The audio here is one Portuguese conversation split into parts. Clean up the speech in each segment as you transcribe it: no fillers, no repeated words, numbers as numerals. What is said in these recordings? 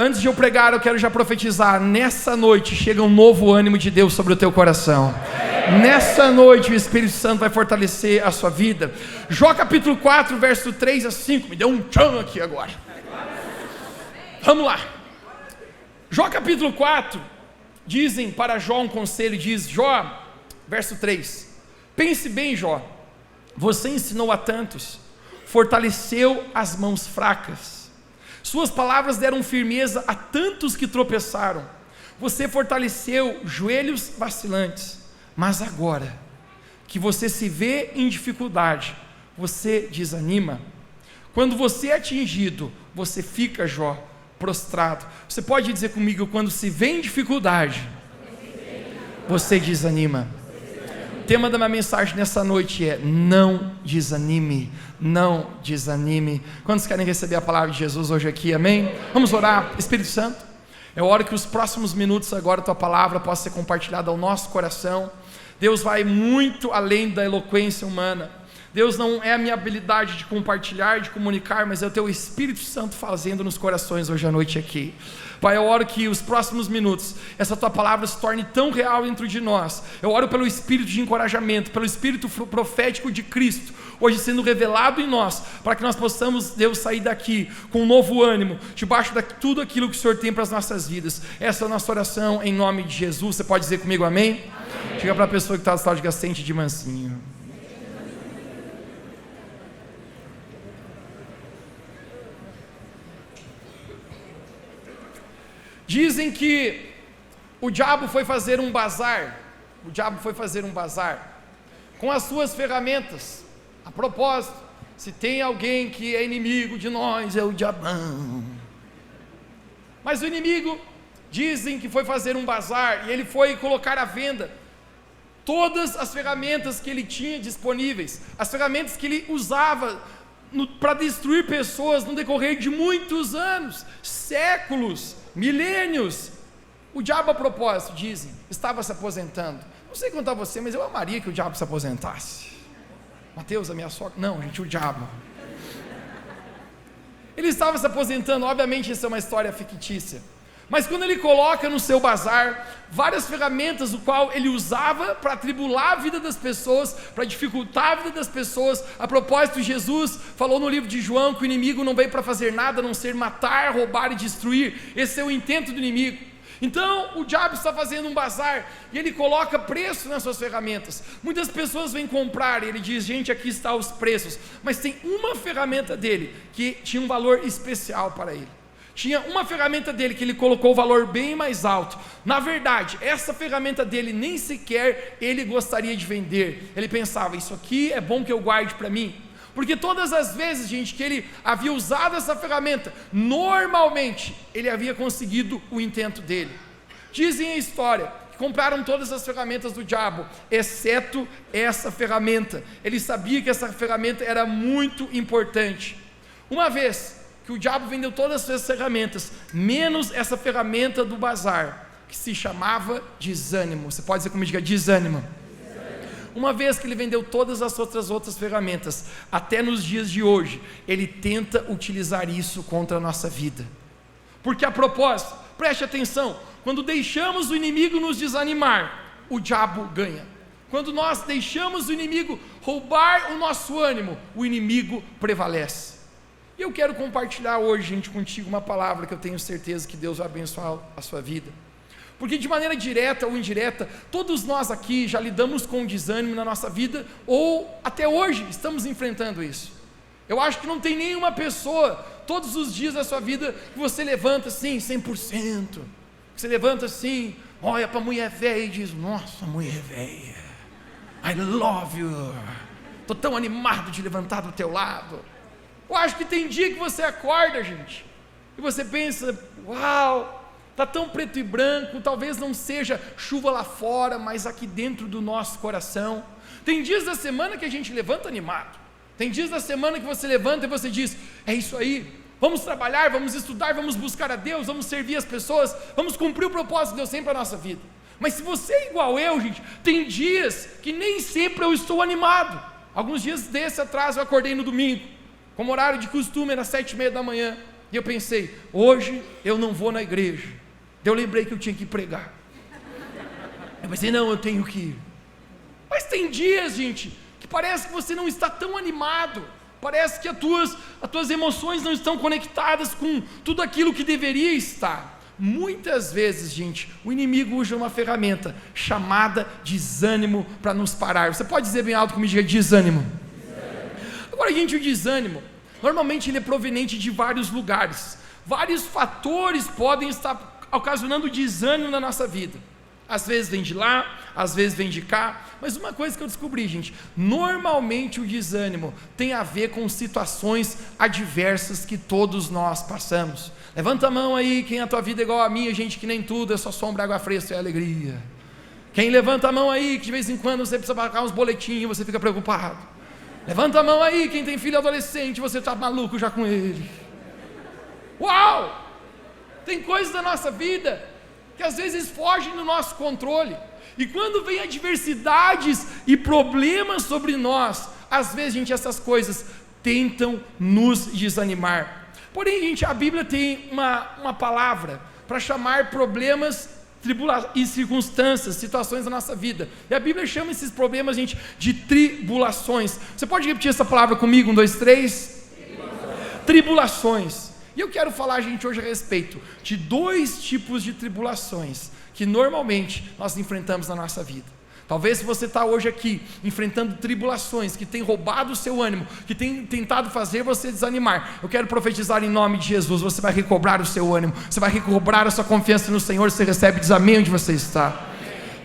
Antes de eu pregar, eu quero já profetizar, nessa noite chega um novo ânimo de Deus sobre o teu coração. Nessa noite o Espírito Santo vai fortalecer a sua vida. Jó capítulo 4, verso 3 a 5, me deu um tchan aqui agora. Vamos lá. Jó capítulo 4, dizem para Jó um conselho, diz Jó, verso 3, pense bem Jó, você ensinou a tantos, fortaleceu as mãos fracas, suas palavras deram firmeza a tantos que tropeçaram, você fortaleceu joelhos vacilantes, mas agora que você se vê em dificuldade, você desanima. Quando você é atingido, você fica, Jó, prostrado. Você pode dizer comigo, quando se vê em dificuldade, você desanima. O tema da minha mensagem nessa noite é: não desanime, não desanime. Quantos querem receber a palavra de Jesus hoje aqui, amém? Vamos orar. Espírito Santo, é hora que os próximos minutos agora a tua palavra possa ser compartilhada ao nosso coração. Deus vai muito além da eloquência humana. Deus não é a minha habilidade de compartilhar, de comunicar, mas é o teu Espírito Santo fazendo nos corações hoje à noite aqui. Pai, eu oro que os próximos minutos, essa tua palavra se torne tão real dentro de nós. Eu oro pelo Espírito de encorajamento, pelo Espírito profético de Cristo, hoje sendo revelado em nós, para que nós possamos, Deus, sair daqui com um novo ânimo, debaixo de tudo aquilo que o Senhor tem para as nossas vidas. Essa é a nossa oração em nome de Jesus. Você pode dizer comigo amém? Amém. Chega para a pessoa que está no estado de gastente de mansinho. Dizem que o diabo foi fazer um bazar, com as suas ferramentas. A propósito, se tem alguém que é inimigo de nós, é o diabão. Mas o inimigo, dizem que foi fazer um bazar, e ele foi colocar à venda todas as ferramentas que ele tinha disponíveis, as ferramentas que ele usava para destruir pessoas no decorrer de muitos anos, séculos, milênios. O diabo, a propósito, dizem, estava se aposentando. Não sei contar você, mas eu amaria que o diabo se aposentasse. Mateus, a minha sogra, não gente, o diabo. Ele estava se aposentando, obviamente isso é uma história fictícia, mas quando ele coloca no seu bazar várias ferramentas, o qual ele usava para atribular a vida das pessoas, para dificultar a vida das pessoas. A propósito, Jesus falou no livro de João que o inimigo não veio para fazer nada a não ser matar, roubar e destruir. Esse é o intento do inimigo. Então o diabo está fazendo um bazar e ele coloca preço nas suas ferramentas. Muitas pessoas vêm comprar e ele diz: gente, aqui está os preços, mas tem uma ferramenta dele que tinha um valor especial para ele. Tinha uma ferramenta dele que ele colocou o valor bem mais alto. Na verdade, essa ferramenta dele nem sequer ele gostaria de vender. Ele pensava: isso aqui é bom que eu guarde para mim. Porque todas as vezes, gente, que ele havia usado essa ferramenta, normalmente ele havia conseguido o intento dele. Dizem a história que compraram todas as ferramentas do diabo, exceto essa ferramenta. Ele sabia que essa ferramenta era muito importante. Uma vez que o diabo vendeu todas as suas ferramentas, menos essa ferramenta do bazar, que se chamava desânimo. Você pode dizer comigo, diga desânimo. Uma vez que ele vendeu todas as outras ferramentas, até nos dias de hoje, ele tenta utilizar isso contra a nossa vida. Porque a propósito, preste atenção, quando deixamos o inimigo nos desanimar, o diabo ganha. Quando nós deixamos o inimigo roubar o nosso ânimo, o inimigo prevalece. E eu quero compartilhar hoje, gente, contigo uma palavra que eu tenho certeza que Deus vai abençoar a sua vida. Porque de maneira direta ou indireta, todos nós aqui já lidamos com o desânimo na nossa vida, ou até hoje estamos enfrentando isso. Eu acho que não tem nenhuma pessoa, todos os dias da sua vida, que você levanta assim, 100%, que você levanta assim, olha para a mulher velha e diz: nossa, mulher velha, I love you, estou tão animado de levantar do teu lado. Eu acho que tem dia que você acorda, gente, e você pensa: uau, está tão preto e branco, talvez não seja chuva lá fora, mas aqui dentro do nosso coração. Tem dias da semana que a gente levanta animado, tem dias da semana que você levanta e você diz: é isso aí, vamos trabalhar, vamos estudar, vamos buscar a Deus, vamos servir as pessoas, vamos cumprir o propósito que Deus tem para a nossa vida. Mas se você é igual eu, gente, tem dias que nem sempre eu estou animado. Alguns dias desse atrás eu acordei no domingo, como horário de costume, era 7:30 da manhã, E eu pensei, hoje eu não vou na igreja. Eu lembrei que eu tinha que pregar. Eu pensei, não, eu tenho que ir. Mas tem dias, gente, que parece que você não está tão animado. Parece que as tuas emoções não estão conectadas com tudo aquilo que deveria estar. Muitas vezes, gente, o inimigo usa uma ferramenta chamada desânimo para nos parar. Você pode dizer bem alto comigo, diga desânimo. Agora, gente, o desânimo, normalmente ele é proveniente de vários lugares. Vários fatores podem estar ocasionando desânimo na nossa vida. Às vezes vem de lá, às vezes vem de cá, mas uma coisa que eu descobri, gente, normalmente o desânimo tem a ver com situações adversas que todos nós passamos. Levanta a mão aí, quem a tua vida é igual a minha, gente, que nem tudo é só sombra, água fresca e alegria. Quem levanta a mão aí, que de vez em quando você precisa pagar uns boletinhos e você fica preocupado. Levanta a mão aí, quem tem filho adolescente, você está maluco já com ele. Uau! Tem coisas da nossa vida que às vezes fogem do nosso controle, e quando vem adversidades e problemas sobre nós, às vezes, gente, essas coisas tentam nos desanimar. Porém, gente, a Bíblia tem uma palavra para chamar problemas e circunstâncias, situações da nossa vida, e a Bíblia chama esses problemas, gente, de tribulações. Você pode repetir essa palavra comigo? 1, 2, 3. Tribulações. E eu quero falar, gente, hoje a respeito de 2 tipos de tribulações que normalmente nós enfrentamos na nossa vida. Talvez se você está hoje aqui enfrentando tribulações que têm roubado o seu ânimo, que têm tentado fazer você desanimar, eu quero profetizar em nome de Jesus, você vai recobrar o seu ânimo, você vai recobrar a sua confiança no Senhor, você recebe desafio onde você está.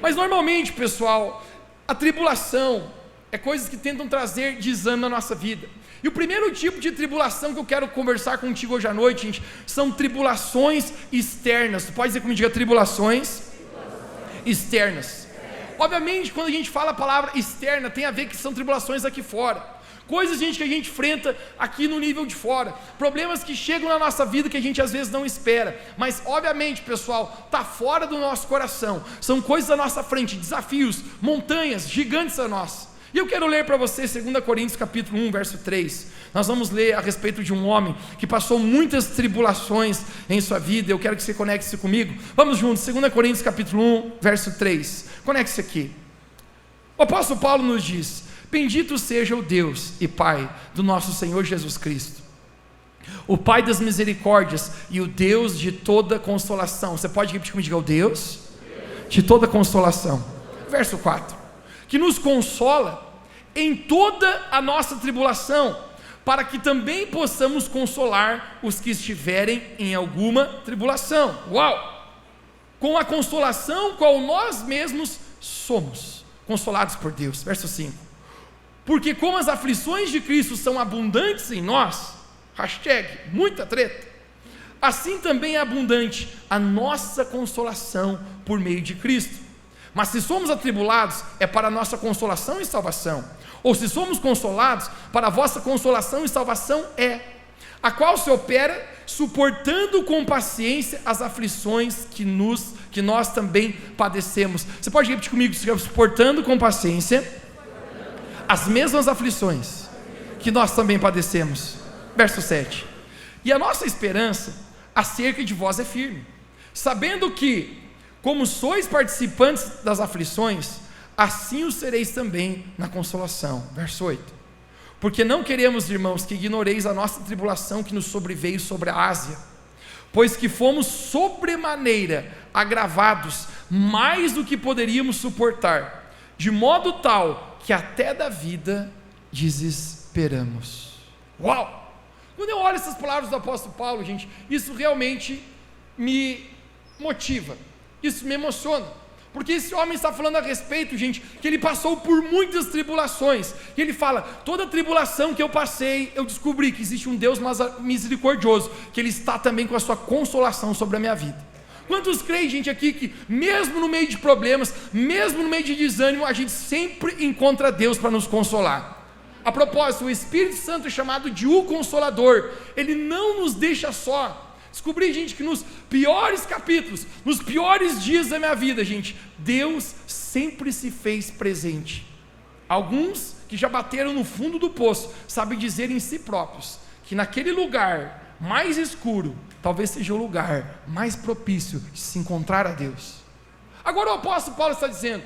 Mas normalmente, pessoal, a tribulação é coisas que tentam trazer desânimo na nossa vida. E o primeiro tipo de tribulação que eu quero conversar contigo hoje à noite, gente, são tribulações externas. Tu pode dizer comigo, diga tribulações externas. Obviamente, quando a gente fala a palavra externa, tem a ver que são tribulações aqui fora. Coisas, gente, que a gente enfrenta aqui no nível de fora. Problemas que chegam na nossa vida que a gente às vezes não espera. Mas, obviamente, pessoal, está fora do nosso coração. São coisas à nossa frente, desafios, montanhas gigantes a nós. E eu quero ler para você 2 Coríntios capítulo 1, verso 3. Nós vamos ler a respeito de um homem que passou muitas tribulações em sua vida. Eu quero que você conecte-se comigo. Vamos juntos, 2 Coríntios capítulo 1, verso 3. Conecte-se aqui. O apóstolo Paulo nos diz: bendito seja o Deus e Pai do nosso Senhor Jesus Cristo, o Pai das misericórdias e o Deus de toda consolação. Você pode repetir comigo, diga o Deus de toda consolação. Verso 4. Que nos consola em toda a nossa tribulação, para que também possamos consolar os que estiverem em alguma tribulação. Uau! Com a consolação qual nós mesmos somos consolados por Deus. Verso 5. Porque como as aflições de Cristo são abundantes em nós, muita treta, assim também é abundante a nossa consolação por meio de Cristo. Mas se somos atribulados, é para a nossa consolação e salvação. Ou se somos consolados, para a vossa consolação e salvação é, a qual se opera, suportando com paciência as aflições que nós também padecemos. Você pode repetir comigo, suportando com paciência as mesmas aflições que nós também padecemos. Verso 7. E a nossa esperança acerca de vós é firme, sabendo que, como sois participantes das aflições, assim o sereis também na consolação. Verso 8. Porque não queremos, irmãos, que ignoreis a nossa tribulação que nos sobreveio sobre a Ásia, pois que fomos sobremaneira agravados, mais do que poderíamos suportar, de modo tal que até da vida desesperamos. Uau! Quando eu olho essas palavras do apóstolo Paulo, gente, isso realmente me motiva. Isso me emociona, porque esse homem está falando a respeito, gente, que ele passou por muitas tribulações, e ele fala, toda tribulação que eu passei, eu descobri que existe um Deus misericordioso, que Ele está também com a sua consolação sobre a minha vida. Quantos creem, gente, aqui que mesmo no meio de problemas, mesmo no meio de desânimo, a gente sempre encontra Deus para nos consolar? A propósito, o Espírito Santo é chamado de o Consolador, Ele não nos deixa só. Descobri, gente, que nos piores capítulos, nos piores dias da minha vida, gente, Deus sempre se fez presente. Alguns que já bateram no fundo do poço, sabem dizer em si próprios, que naquele lugar mais escuro, talvez seja o lugar mais propício de se encontrar a Deus. Agora o apóstolo Paulo está dizendo: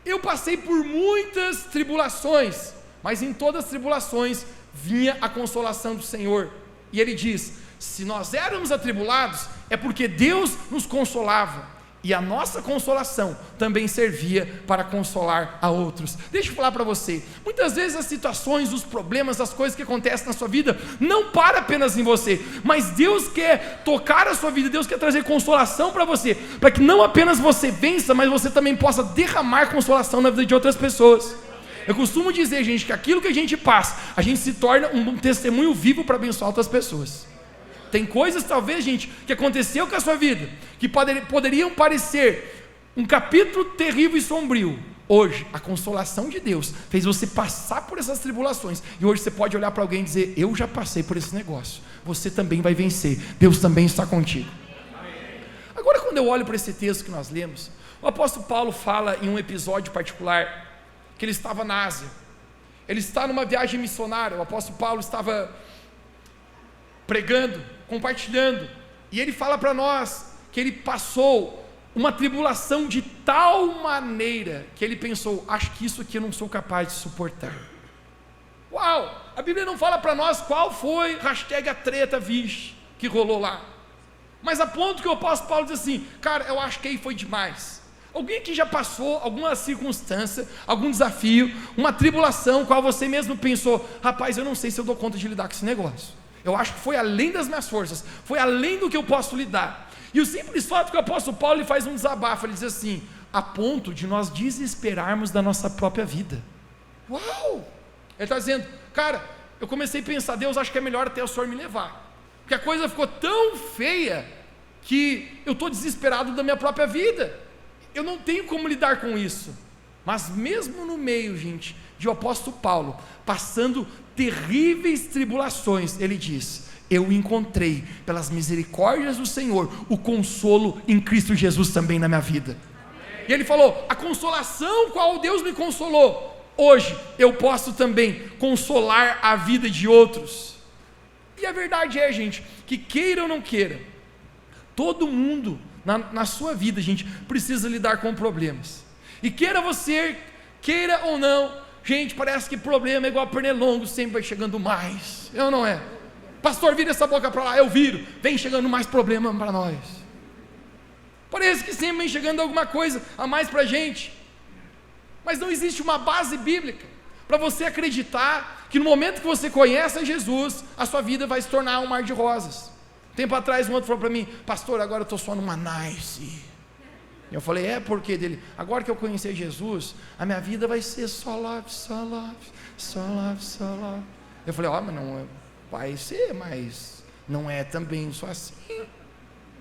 eu passei por muitas tribulações, mas em todas as tribulações vinha a consolação do Senhor. E ele diz: se nós éramos atribulados, é porque Deus nos consolava, e a nossa consolação também servia para consolar a outros. Deixa eu falar para você, muitas vezes as situações, os problemas, as coisas que acontecem na sua vida, não para apenas em você, mas Deus quer tocar a sua vida, Deus quer trazer consolação para você, para que não apenas você vença, mas você também possa derramar consolação na vida de outras pessoas. Eu costumo dizer, gente, que aquilo que a gente passa, a gente se torna um testemunho vivo para abençoar outras pessoas. Tem coisas, talvez, gente, que aconteceu com a sua vida, que poderiam parecer um capítulo terrível e sombrio. Hoje, a consolação de Deus fez você passar por essas tribulações, e hoje você pode olhar para alguém e dizer: eu já passei por esse negócio, você também vai vencer, Deus também está contigo. Agora, quando eu olho para esse texto que nós lemos, o apóstolo Paulo fala em um episódio particular, que ele estava na Ásia, ele está numa viagem missionária. O apóstolo Paulo estava pregando, compartilhando, e ele fala para nós que ele passou uma tribulação de tal maneira que ele pensou: acho que isso aqui eu não sou capaz de suportar. Uau, a Bíblia não fala para nós qual foi a treta, vixe, que rolou lá, mas a ponto que o apóstolo Paulo diz assim: cara, eu acho que aí foi demais. Alguém aqui já passou alguma circunstância, algum desafio, uma tribulação, qual você mesmo pensou: rapaz, eu não sei se eu dou conta de lidar com esse negócio, eu acho que foi além das minhas forças, foi além do que eu posso lidar. E o simples fato que o apóstolo Paulo ele faz um desabafo, ele diz assim: a ponto de nós desesperarmos da nossa própria vida. Uau! Ele está dizendo: cara, eu comecei a pensar, Deus, acho que é melhor até o Senhor me levar, porque a coisa ficou tão feia, que eu estou desesperado da minha própria vida, eu não tenho como lidar com isso. Mas mesmo no meio, gente, de o apóstolo Paulo passando terríveis tribulações, ele diz: eu encontrei, pelas misericórdias do Senhor, o consolo em Cristo Jesus também na minha vida. E ele falou: a consolação qual Deus me consolou, hoje eu posso também consolar a vida de outros. E a verdade é, gente, que queira ou não queira, todo mundo na sua vida, gente, precisa lidar com problemas. E queira você, queira ou não, gente, parece que problema é igual a pernilongo, sempre vai chegando mais, eu não é? Pastor, vira essa boca para lá, eu viro, vem chegando mais problema para nós. Parece que sempre vem chegando alguma coisa a mais para a gente, mas não existe uma base bíblica para você acreditar que no momento que você conhece a Jesus, a sua vida vai se tornar um mar de rosas. Tempo atrás um outro falou para mim: pastor, agora eu estou só numa nice. Eu falei: é, por quê? Dele: agora que eu conheci Jesus, a minha vida vai ser só love, só love, só love, só love. Eu falei: ó, mas não vai ser, mas não é também só assim.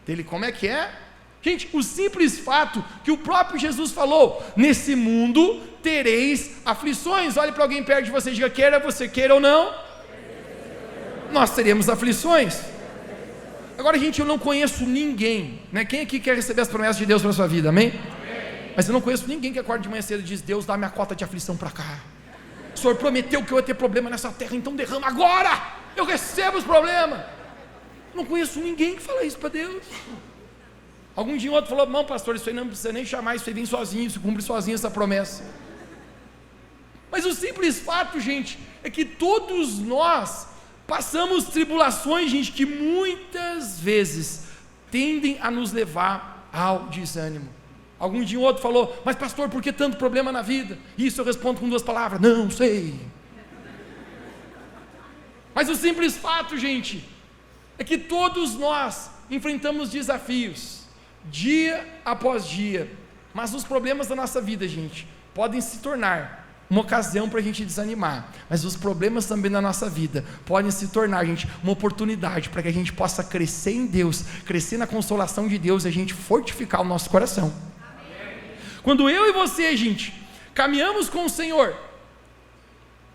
Dele: como é que é? Gente, o simples fato que o próprio Jesus falou: nesse mundo tereis aflições. Olhe para alguém perto de você e diga: queira você queira ou não, nós teremos aflições. Agora, gente, eu não conheço ninguém, né? Quem aqui quer receber as promessas de Deus para a sua vida, amém? Mas eu não conheço ninguém que acorda de manhã cedo e diz: Deus, dá minha cota de aflição para cá, o Senhor prometeu que eu ia ter problema nessa terra, então derrama agora, eu recebo os problemas. Não conheço ninguém que fala isso para Deus. Algum dia outro falou: não, pastor, isso aí não precisa nem chamar, isso aí vem sozinho, isso cumpre sozinho essa promessa. Mas o simples fato, gente, é que todos nós passamos tribulações, gente, que muitas vezes tendem a nos levar ao desânimo. Algum dia outro falou: mas pastor, por que tanto problema na vida? Isso eu respondo com 2 palavras: não sei. Mas o simples fato, gente, é que todos nós enfrentamos desafios, dia após dia, mas os problemas da nossa vida, gente, podem se tornar uma ocasião para a gente desanimar, mas os problemas também na nossa vida podem se tornar, gente, uma oportunidade para que a gente possa crescer em Deus, crescer na consolação de Deus e a gente fortificar o nosso coração. Amém. Quando eu e você, gente, caminhamos com o Senhor,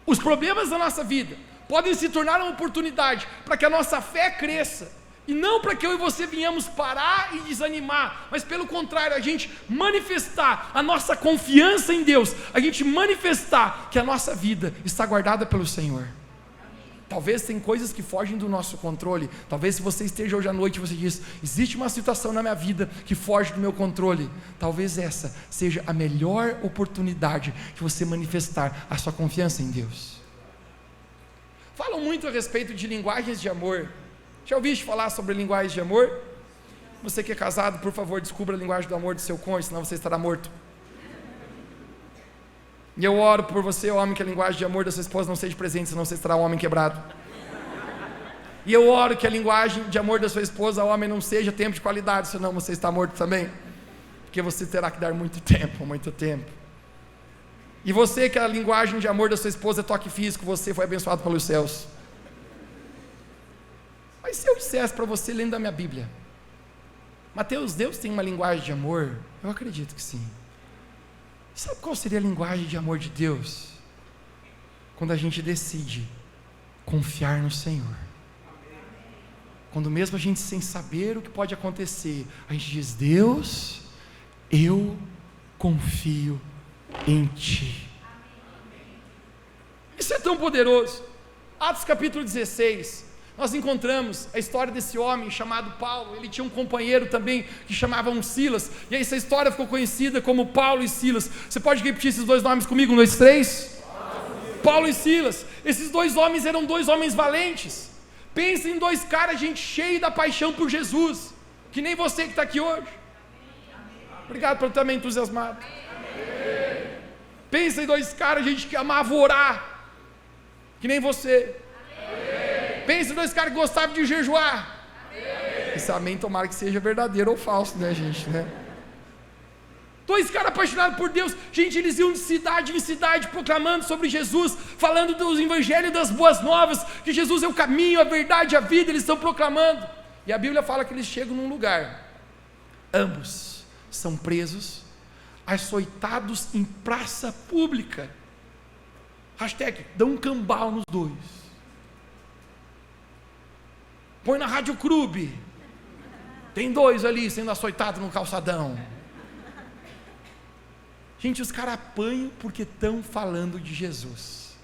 os problemas da nossa vida podem se tornar uma oportunidade para que a nossa fé cresça, e não para que eu e você venhamos parar e desanimar, mas pelo contrário, a gente manifestar a nossa confiança em Deus, a gente manifestar que a nossa vida está guardada pelo Senhor. Talvez tem coisas que fogem do nosso controle. Talvez se você esteja hoje à noite e você diz, existe uma situação na minha vida que foge do meu controle. Talvez essa seja a melhor oportunidade de você manifestar a sua confiança em Deus. Falam muito a respeito de linguagens de amor. Já ouviste falar sobre linguagens de amor? Você que é casado, por favor, descubra a linguagem do amor do seu cônjuge, senão você estará morto. E eu oro por você, homem, que a linguagem de amor da sua esposa não seja presente, senão você estará um homem quebrado. E eu oro que a linguagem de amor da sua esposa, homem, não seja tempo de qualidade, senão você está morto também. Porque você terá que dar muito tempo, muito tempo. E você que a linguagem de amor da sua esposa é toque físico, você foi abençoado pelos céus. Mas se eu dissesse para você, lendo a minha Bíblia, Mateus, Deus tem uma linguagem de amor? Eu acredito que sim. Sabe qual seria a linguagem de amor de Deus? Quando a gente decide confiar no Senhor. Quando mesmo a gente sem saber o que pode acontecer, a gente diz, Deus, eu confio em Ti. Isso é tão poderoso. Atos capítulo 16, nós encontramos a história desse homem chamado Paulo. Ele tinha um companheiro também que chamavam Silas, e essa história ficou conhecida como Paulo e Silas. Você pode repetir esses dois nomes comigo? 1, 2, 3? Paulo e Silas. Esses dois homens eram dois homens valentes. Pensa em dois caras, gente, cheio da paixão por Jesus, que nem você que está aqui hoje. Obrigado por estar meio entusiasmado. Pensa em dois caras, gente, que amava orar, que nem você. Pensa em dois caras que gostavam de jejuar. Esse amém tomara que seja verdadeiro ou falso, né, gente, né? Dois caras apaixonados por Deus. Gente, eles iam de cidade em cidade proclamando sobre Jesus, falando dos evangelhos, das boas novas, que Jesus é o caminho, a verdade, a vida. Eles estão proclamando. E a Bíblia fala que eles chegam num lugar. Ambos são presos, açoitados em praça pública. Hashtag, dá um cambal nos dois. Põe na Rádio Clube. Tem dois ali sendo açoitados no calçadão. Gente, os caras apanham porque estão falando de Jesus.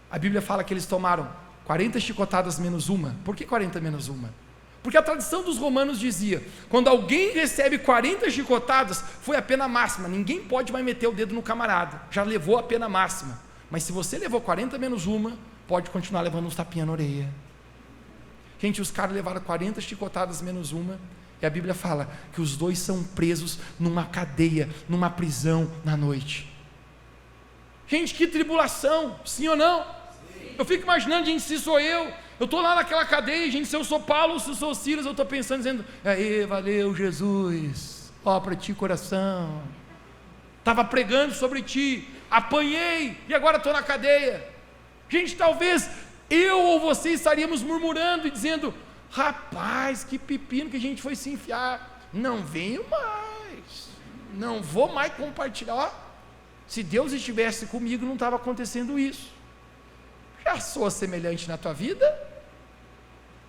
A Bíblia fala que eles tomaram 40 chicotadas menos uma. Por que 40 menos uma? Porque a tradição dos romanos dizia, quando alguém recebe 40 chicotadas, foi a pena máxima. Ninguém pode mais meter o dedo no camarada. Já levou a pena máxima. Mas se você levou 40 menos uma, pode continuar levando uns tapinhas na orelha. Gente, os caras levaram 40 chicotadas menos uma. E a Bíblia fala que os dois são presos numa cadeia, numa prisão na noite. Gente, que tribulação, sim ou não? Sim. Eu fico imaginando, gente, se sou eu estou lá naquela cadeia, gente, se eu sou Paulo, se eu sou Silas, eu estou pensando, dizendo, aí, valeu Jesus, ó para ti coração, estava pregando sobre ti, apanhei, e agora estou na cadeia. Gente, talvez eu ou você estaríamos murmurando e dizendo, rapaz, que pepino que a gente foi se enfiar, não venho mais, não vou mais compartilhar. Ó, se Deus estivesse comigo, não estava acontecendo isso. Já sou semelhante na tua vida?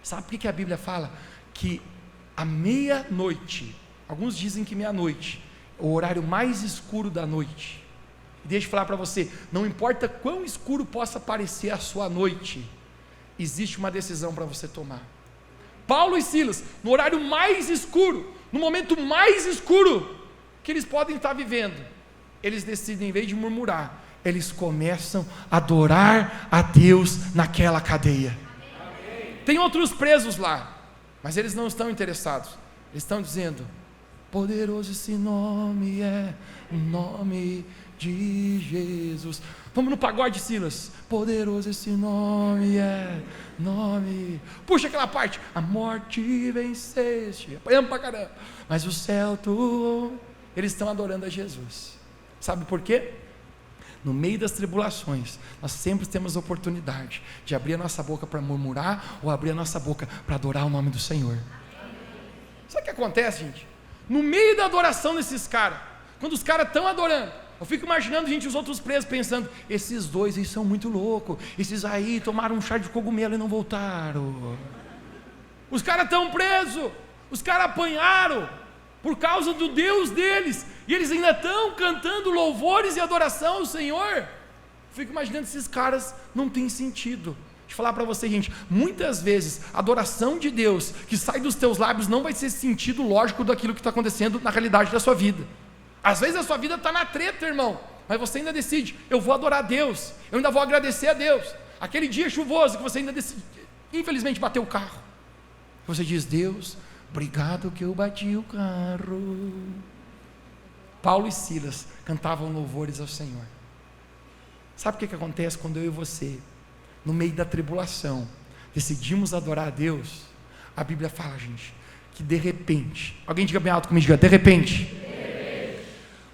Sabe por que a Bíblia fala que à meia-noite, alguns dizem que meia-noite, é o horário mais escuro da noite. E deixa eu falar para você, não importa quão escuro possa parecer a sua noite, existe uma decisão para você tomar. Paulo e Silas, no horário mais escuro, no momento mais escuro que eles podem estar vivendo, eles decidem, em vez de murmurar, eles começam a adorar a Deus naquela cadeia. Amém. Tem outros presos lá, mas eles não estão interessados. Eles estão dizendo, poderoso esse nome é, o nome de Jesus. Vamos no pagode, Silas. Poderoso esse nome é, nome. Puxa aquela parte. A morte venceste. Apanhamos pra caramba. Mas o céu tu. Eles estão adorando a Jesus. Sabe por quê? No meio das tribulações, nós sempre temos a oportunidade de abrir a nossa boca para murmurar ou abrir a nossa boca para adorar o nome do Senhor. Sabe o que acontece, gente? No meio da adoração desses caras, quando os caras estão adorando, eu fico imaginando, gente, os outros presos pensando, esses dois aí são muito loucos, esses aí tomaram um chá de cogumelo e não voltaram. Os caras estão presos, os caras apanharam por causa do Deus deles, e eles ainda estão cantando louvores e adoração ao Senhor. Fico imaginando, esses caras não tem sentido. Deixa eu de falar para você, gente, muitas vezes a adoração de Deus que sai dos teus lábios não vai ser sentido lógico daquilo que está acontecendo na realidade da sua vida. Às vezes a sua vida está na treta, irmão, mas você ainda decide, eu vou adorar a Deus, eu ainda vou agradecer a Deus. Aquele dia chuvoso que você ainda decide, infelizmente bateu o carro, você diz, Deus, obrigado que eu bati o carro. Paulo e Silas cantavam louvores ao Senhor. Sabe o que acontece quando eu e você, no meio da tribulação, decidimos adorar a Deus? A Bíblia fala, gente, que de repente, alguém diga bem alto comigo, diga, de repente,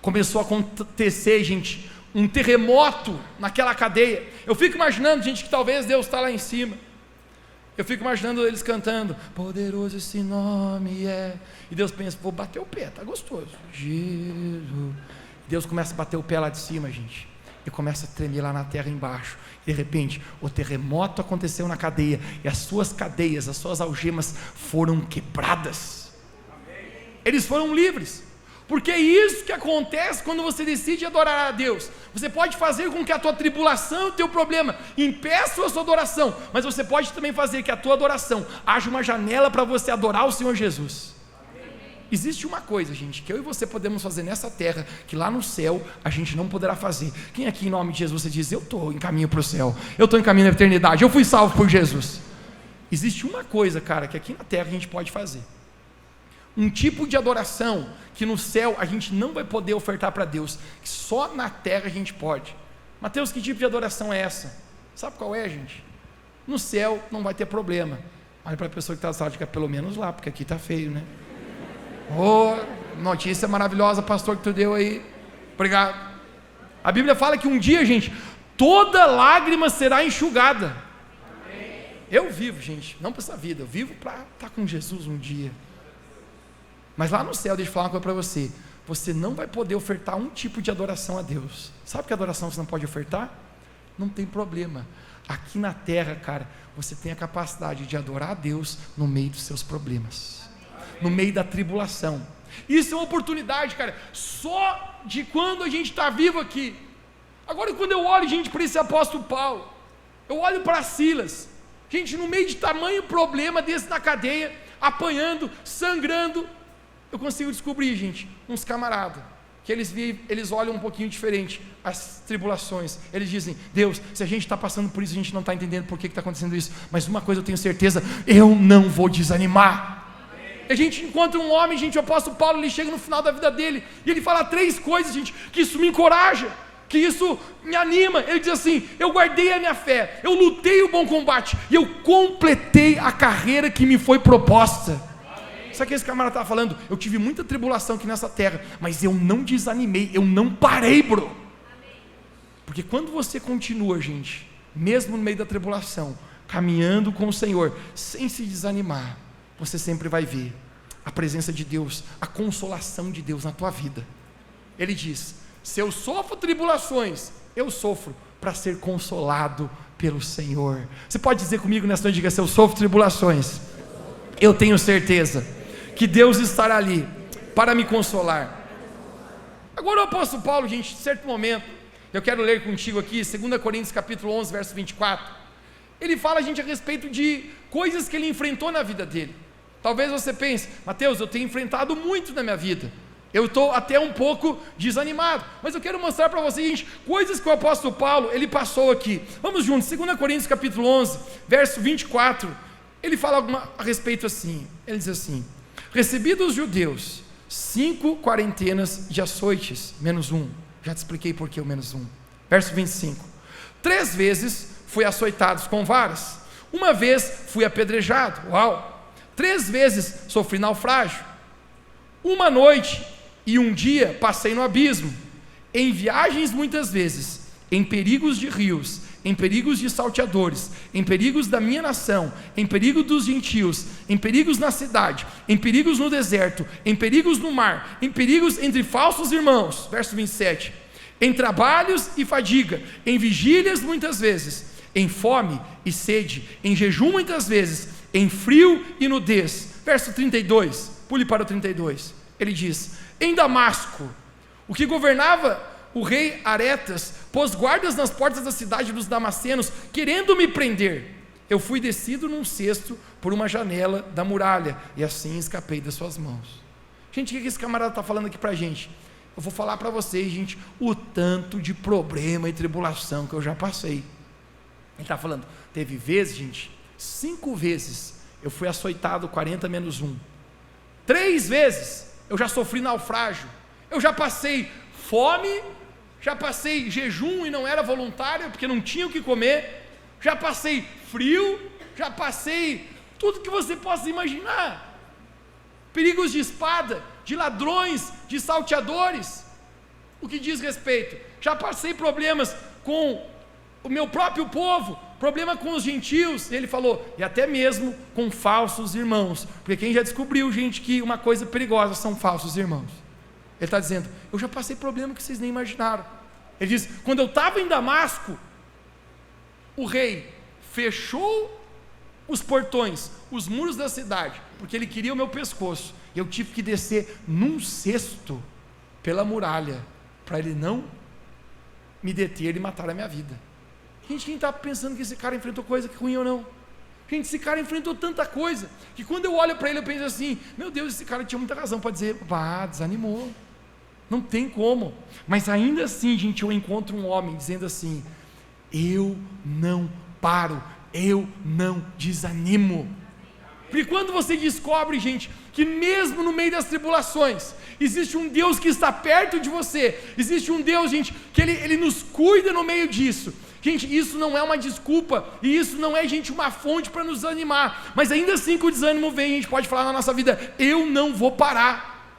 começou a acontecer, gente, um terremoto naquela cadeia. Eu fico imaginando, gente, que talvez Deus está lá em cima. Eu fico imaginando eles cantando, poderoso esse nome é. E Deus pensa, vou bater o pé, tá gostoso. Jesus. Deus começa a bater o pé lá de cima, gente. E começa a tremer lá na terra embaixo. De repente, o terremoto aconteceu na cadeia. E as suas cadeias, as suas algemas foram quebradas. Eles foram livres. Porque é isso que acontece quando você decide adorar a Deus. Você pode fazer com que a tua tribulação, o teu problema, impeça a sua adoração, mas você pode também fazer que a tua adoração haja uma janela para você adorar o Senhor Jesus. Existe uma coisa, gente, que eu e você podemos fazer nessa terra, que lá no céu a gente não poderá fazer. Quem aqui em nome de Jesus, você diz, eu estou em caminho para o céu, eu estou em caminho à eternidade, eu fui salvo por Jesus. Existe uma coisa, cara, que aqui na terra a gente pode fazer. Um tipo de adoração que no céu a gente não vai poder ofertar para Deus, que só na terra a gente pode. Mateus, que tipo de adoração é essa? Sabe qual é, gente? No céu não vai ter problema. Olha para a pessoa que está na sala, diga, pelo menos lá, porque aqui está feio, né? Oh, notícia maravilhosa, pastor, que tu deu aí. Obrigado. A Bíblia fala que um dia, gente, toda lágrima será enxugada. Eu vivo, gente, não para essa vida, eu vivo para estar com Jesus um dia. Mas lá no céu, deixa eu falar uma coisa para você, você não vai poder ofertar um tipo de adoração a Deus. Sabe que adoração você não pode ofertar? Não tem problema. Aqui na terra, cara, você tem a capacidade de adorar a Deus no meio dos seus problemas, no meio da tribulação. Isso é uma oportunidade, cara, só de quando a gente está vivo aqui. Agora, quando eu olho, gente, para esse apóstolo Paulo, eu olho para Silas, gente, no meio de tamanho problema desse na cadeia, apanhando, sangrando, eu consigo descobrir, gente, uns camaradas, que eles olham um pouquinho diferente as tribulações. Eles dizem, Deus, se a gente está passando por isso, a gente não está entendendo por que está acontecendo isso, mas uma coisa eu tenho certeza, eu não vou desanimar. A gente encontra um homem, gente, o apóstolo Paulo, ele chega no final da vida dele, e ele fala 3 coisas, gente, que isso me encoraja, que isso me anima. Ele diz assim, eu guardei a minha fé, eu lutei o bom combate, e eu completei a carreira que me foi proposta. Sabe o que esse camarada estava falando? Eu tive muita tribulação aqui nessa terra, mas eu não desanimei, eu não parei, bro. Porque quando você continua, gente, mesmo no meio da tribulação, caminhando com o Senhor, sem se desanimar, você sempre vai ver a presença de Deus, a consolação de Deus na tua vida. Ele diz, se eu sofro tribulações, eu sofro para ser consolado pelo Senhor. Você pode dizer comigo nessa noite, diga, se eu sofro tribulações, eu tenho certeza que Deus estará ali para me consolar. Agora o apóstolo Paulo, gente, em certo momento, eu quero ler contigo aqui, 2 Coríntios capítulo 11, verso 24, ele fala, gente, a respeito de coisas que ele enfrentou na vida dele. Talvez você pense, Mateus, eu tenho enfrentado muito na minha vida, eu estou até um pouco desanimado, mas eu quero mostrar para você, gente, coisas que o apóstolo Paulo, ele passou aqui. Vamos juntos, 2 Coríntios capítulo 11, verso 24, ele fala a respeito assim, ele diz assim, recebi dos judeus 5 quarentenas de açoites, menos 1, já te expliquei por que o menos 1, verso 25, 3 vezes fui açoitado com varas, 1 vez fui apedrejado, 3 vezes sofri naufrágio, 1 noite e 1 dia passei no abismo, em viagens muitas vezes, em perigos de rios, em perigos de salteadores, em perigos da minha nação, em perigo dos gentios, em perigos na cidade, em perigos no deserto, em perigos no mar, em perigos entre falsos irmãos, verso 27, em trabalhos e fadiga, em vigílias muitas vezes, em fome e sede, em jejum muitas vezes, em frio e nudez, verso 32, pule para o 32, ele diz, em Damasco, o que governava o rei Aretas pôs guardas nas portas da cidade dos Damascenos, querendo me prender. eu fui descido num cesto por uma janela da muralha, e assim escapei das suas mãos. Gente, o que esse camarada está falando aqui para a gente? Eu vou falar para vocês, gente, o tanto de problema e tribulação que eu já passei. Ele está falando, teve vezes, gente, 5 vezes, eu fui açoitado 40 menos 1. 3 vezes, eu já sofri naufrágio. Eu já passei fome, já passei jejum e não era voluntário, porque não tinha o que comer. Já passei frio, já passei tudo que você possa imaginar. Perigos de espada, de ladrões, de salteadores. O que diz respeito? Já passei problemas com o meu próprio povo, problema com os gentios. Ele falou, e até mesmo com falsos irmãos, porque quem já descobriu, gente, que uma coisa perigosa são falsos irmãos. Ele está dizendo, eu já passei problema que vocês nem imaginaram. Ele diz, quando eu estava em Damasco, o rei fechou os portões, os muros da cidade, porque ele queria o meu pescoço, e eu tive que descer num cesto pela muralha, para ele não me deter e matar a minha vida. Gente, quem está pensando que esse cara enfrentou coisa ruim ou não? Gente, esse cara enfrentou tanta coisa, que quando eu olho para ele eu penso assim, meu Deus, esse cara tinha muita razão para dizer, desanimou, não tem como. Mas ainda assim, gente, eu encontro um homem dizendo assim, eu não paro, eu não desanimo. Porque quando você descobre, gente, que mesmo no meio das tribulações, existe um Deus que está perto de você, existe um Deus, gente, que Ele nos cuida no meio disso. Gente, isso não é uma desculpa, e isso não é, gente, uma fonte para nos animar, mas ainda assim que o desânimo vem, a gente pode falar na nossa vida, eu não vou parar.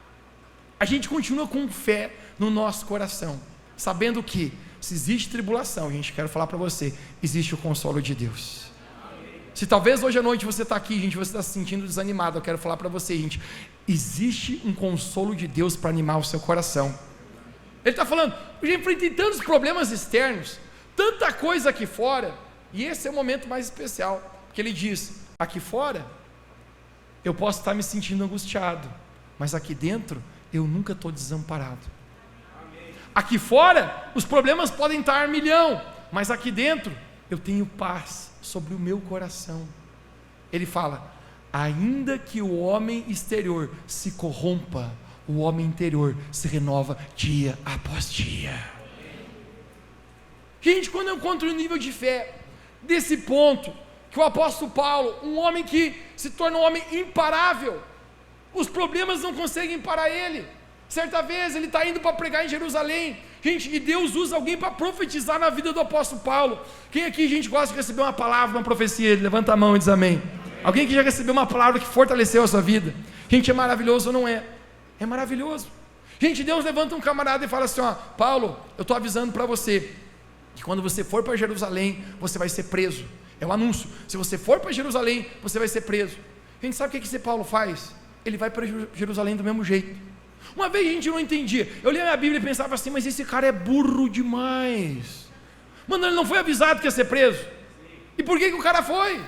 A gente continua com fé no nosso coração, sabendo que, se existe tribulação, gente, quero falar para você, existe o consolo de Deus. Se talvez hoje à noite você está aqui, gente, você está se sentindo desanimado, eu quero falar para você, gente, existe um consolo de Deus para animar o seu coração. Ele está falando, eu já enfrentei tantos problemas externos, tanta coisa aqui fora, e esse é o momento mais especial, porque ele diz, aqui fora, eu posso estar me sentindo angustiado, mas aqui dentro, eu nunca estou desamparado. Aqui fora, os problemas podem estar a milhão, mas aqui dentro, eu tenho paz sobre o meu coração. Ele fala, ainda que o homem exterior se corrompa, o homem interior se renova dia após dia. Gente, quando eu encontro o nível de fé, desse ponto, que o apóstolo Paulo, um homem que se torna um homem imparável, os problemas não conseguem parar ele. Certa vez ele está indo para pregar em Jerusalém, gente, e Deus usa alguém para profetizar na vida do apóstolo Paulo. Quem aqui, gente, gosta de receber uma palavra, uma profecia? Levanta a mão e diz amém. Alguém que já recebeu uma palavra que fortaleceu a sua vida? Gente, é maravilhoso ou não é? É maravilhoso. Gente, Deus levanta um camarada e fala assim, ó, Paulo, eu estou avisando para você, que quando você for para Jerusalém, você vai ser preso. É um anúncio, se você for para Jerusalém, você vai ser preso. A gente sabe o que esse Paulo faz? Ele vai para Jerusalém do mesmo jeito. Uma vez a gente não entendia, eu lia a minha Bíblia e pensava assim, mas esse cara é burro demais. Mano, ele não foi avisado que ia ser preso. E por que o cara foi?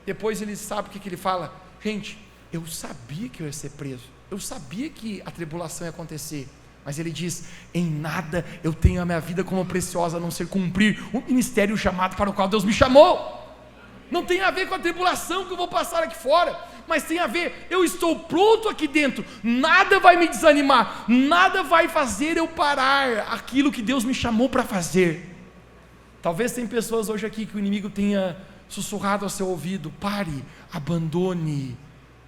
Depois ele sabe o que ele fala, gente, eu sabia que eu ia ser preso, eu sabia que a tribulação ia acontecer, mas ele diz, em nada eu tenho a minha vida como preciosa, a não ser cumprir o ministério chamado para o qual Deus me chamou. Não tem a ver com a tribulação que eu vou passar aqui fora, mas tem a ver, eu estou pronto aqui dentro, nada vai me desanimar, nada vai fazer eu parar aquilo que Deus me chamou para fazer. Talvez tem pessoas hoje aqui que o inimigo tenha sussurrado ao seu ouvido, pare, abandone.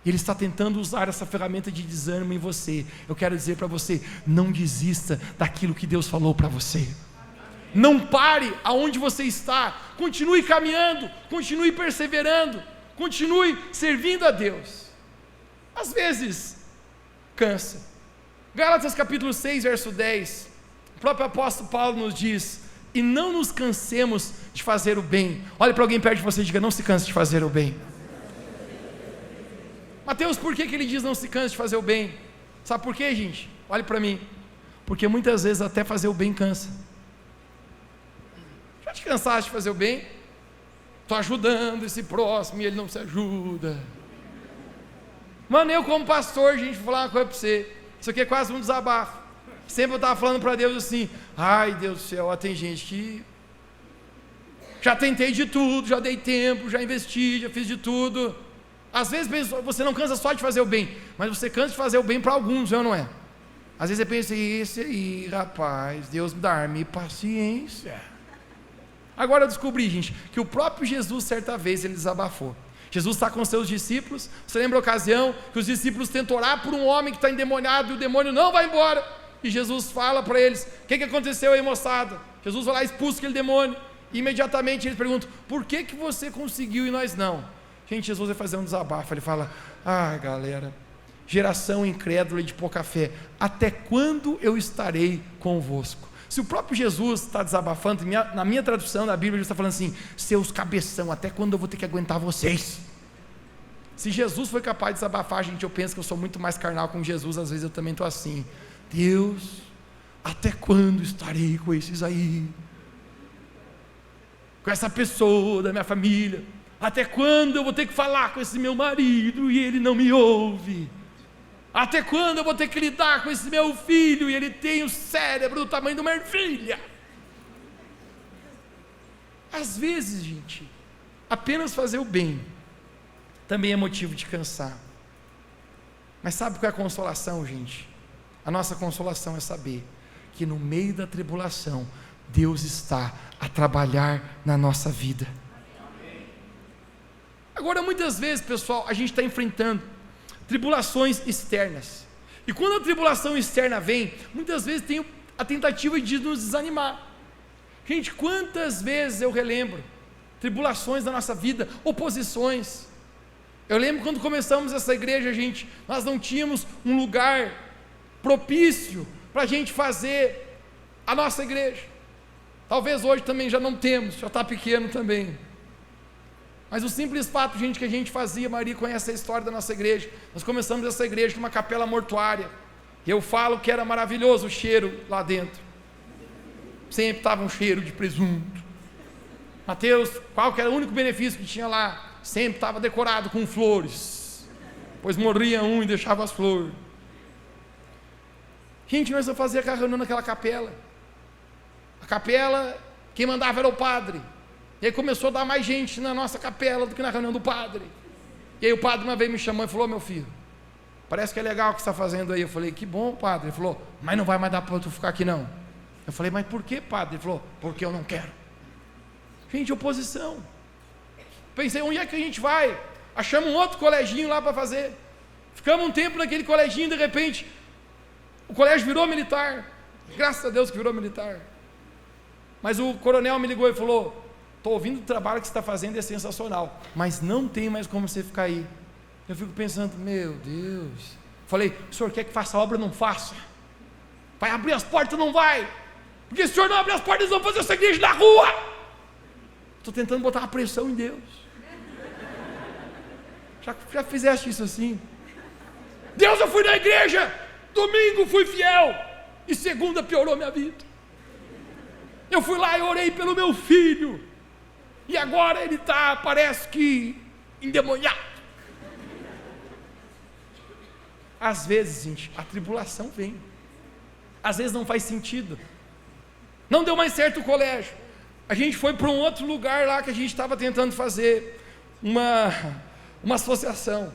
Ele está tentando usar essa ferramenta de desânimo em você. Eu quero dizer para você, não desista daquilo que Deus falou para você. Não pare aonde você está, continue caminhando, continue perseverando, continue servindo a Deus. Às vezes, cansa. Gálatas capítulo 6, verso 10, o próprio apóstolo Paulo nos diz, e não nos cansemos de fazer o bem. Olhe para alguém perto de você e diga, não se canse de fazer o bem. Mateus, por que ele diz não se canse de fazer o bem? Sabe por quê, gente? Olhe para mim, porque muitas vezes até fazer o bem cansa. Já te cansaste de fazer o bem? Estou ajudando esse próximo e ele não se ajuda. Mano, eu como pastor, gente, vou falar uma coisa para você, isso aqui é quase um desabafo. Sempre eu estava falando para Deus assim, ai Deus do céu, tem gente que já tentei de tudo, já dei tempo, já investi, já fiz de tudo. Às vezes você não cansa só de fazer o bem, mas você cansa de fazer o bem para alguns, não é? Às vezes você pensa, esse aí, rapaz, Deus dar-me paciência. Agora eu descobri, gente, que o próprio Jesus, certa vez, ele desabafou. Jesus está com seus discípulos. Você lembra a ocasião que os discípulos tentam orar por um homem que está endemoniado e o demônio não vai embora? E Jesus fala para eles: o que aconteceu aí, moçada? Jesus vai lá e expulsa aquele demônio. E imediatamente eles perguntam: por que você conseguiu e nós não? Gente, Jesus vai fazer um desabafo. Ele fala: galera, geração incrédula e de pouca fé, até quando eu estarei convosco? Se o próprio Jesus está desabafando, na minha tradução da Bíblia, ele está falando assim: seus cabeção, até quando eu vou ter que aguentar vocês? Se Jesus foi capaz de desabafar, gente, eu penso que eu sou muito mais carnal com Jesus. Às vezes eu também estou assim: Deus, até quando estarei com esses aí? Com essa pessoa da minha família? Até quando eu vou ter que falar com esse meu marido e ele não me ouve? Até quando eu vou ter que lidar com esse meu filho e ele tem o cérebro do tamanho de uma ervilha? Às vezes, gente, apenas fazer o bem também é motivo de cansar. Mas sabe qual é a consolação, gente? A nossa consolação é saber que no meio da tribulação Deus está a trabalhar na nossa vida. Agora, muitas vezes, pessoal, a gente está enfrentando tribulações externas, e quando a tribulação externa vem, muitas vezes tem a tentativa de nos desanimar. Gente, quantas vezes eu relembro tribulações da nossa vida, oposições. Eu lembro quando começamos essa igreja, gente, nós não tínhamos um lugar propício para a gente fazer a nossa igreja. Talvez hoje também já não temos, já está pequeno também. Mas o simples fato, gente, que a gente fazia, a Maria conhece a história da nossa igreja. Nós começamos essa igreja com uma capela mortuária. E eu falo que era maravilhoso o cheiro lá dentro. Sempre estava um cheiro de presunto. Mateus, qual que era o único benefício que tinha lá? Sempre estava decorado com flores. Pois morria um e deixava as flores. Gente, nós só fazia carrão naquela capela. A capela, quem mandava era o padre. E aí começou a dar mais gente na nossa capela do que na reunião do padre. E aí o padre uma vez me chamou e falou: meu filho, parece que é legal o que você está fazendo aí. Eu falei: que bom, padre. Ele falou: mas não vai mais dar para tu ficar aqui não. Eu falei: mas por que, padre? Ele falou: porque eu não quero. Gente, oposição. Pensei: onde é que a gente vai? Achamos um outro coleginho lá para fazer. Ficamos um tempo naquele coleginho, de repente o colégio virou militar. Graças a Deus que virou militar. Mas o coronel me ligou e falou: estou ouvindo o trabalho que você está fazendo, é sensacional, mas não tem mais como você ficar aí. Eu fico pensando: meu Deus. Falei: o senhor quer que faça a obra? Não faça. Vai abrir as portas? Não vai. Porque se o senhor não abrir as portas, eles vão fazer essa igreja na rua. Estou tentando botar uma pressão em Deus. Já fizeste isso assim? Deus, eu fui na igreja, domingo fui fiel, e segunda piorou minha vida. Eu fui lá e orei pelo meu filho, e agora ele está, parece que, endemoniado. Às vezes, gente, a tribulação vem. Às vezes não faz sentido. Não deu mais certo o colégio. A gente foi para um outro lugar lá que a gente estava tentando fazer uma associação.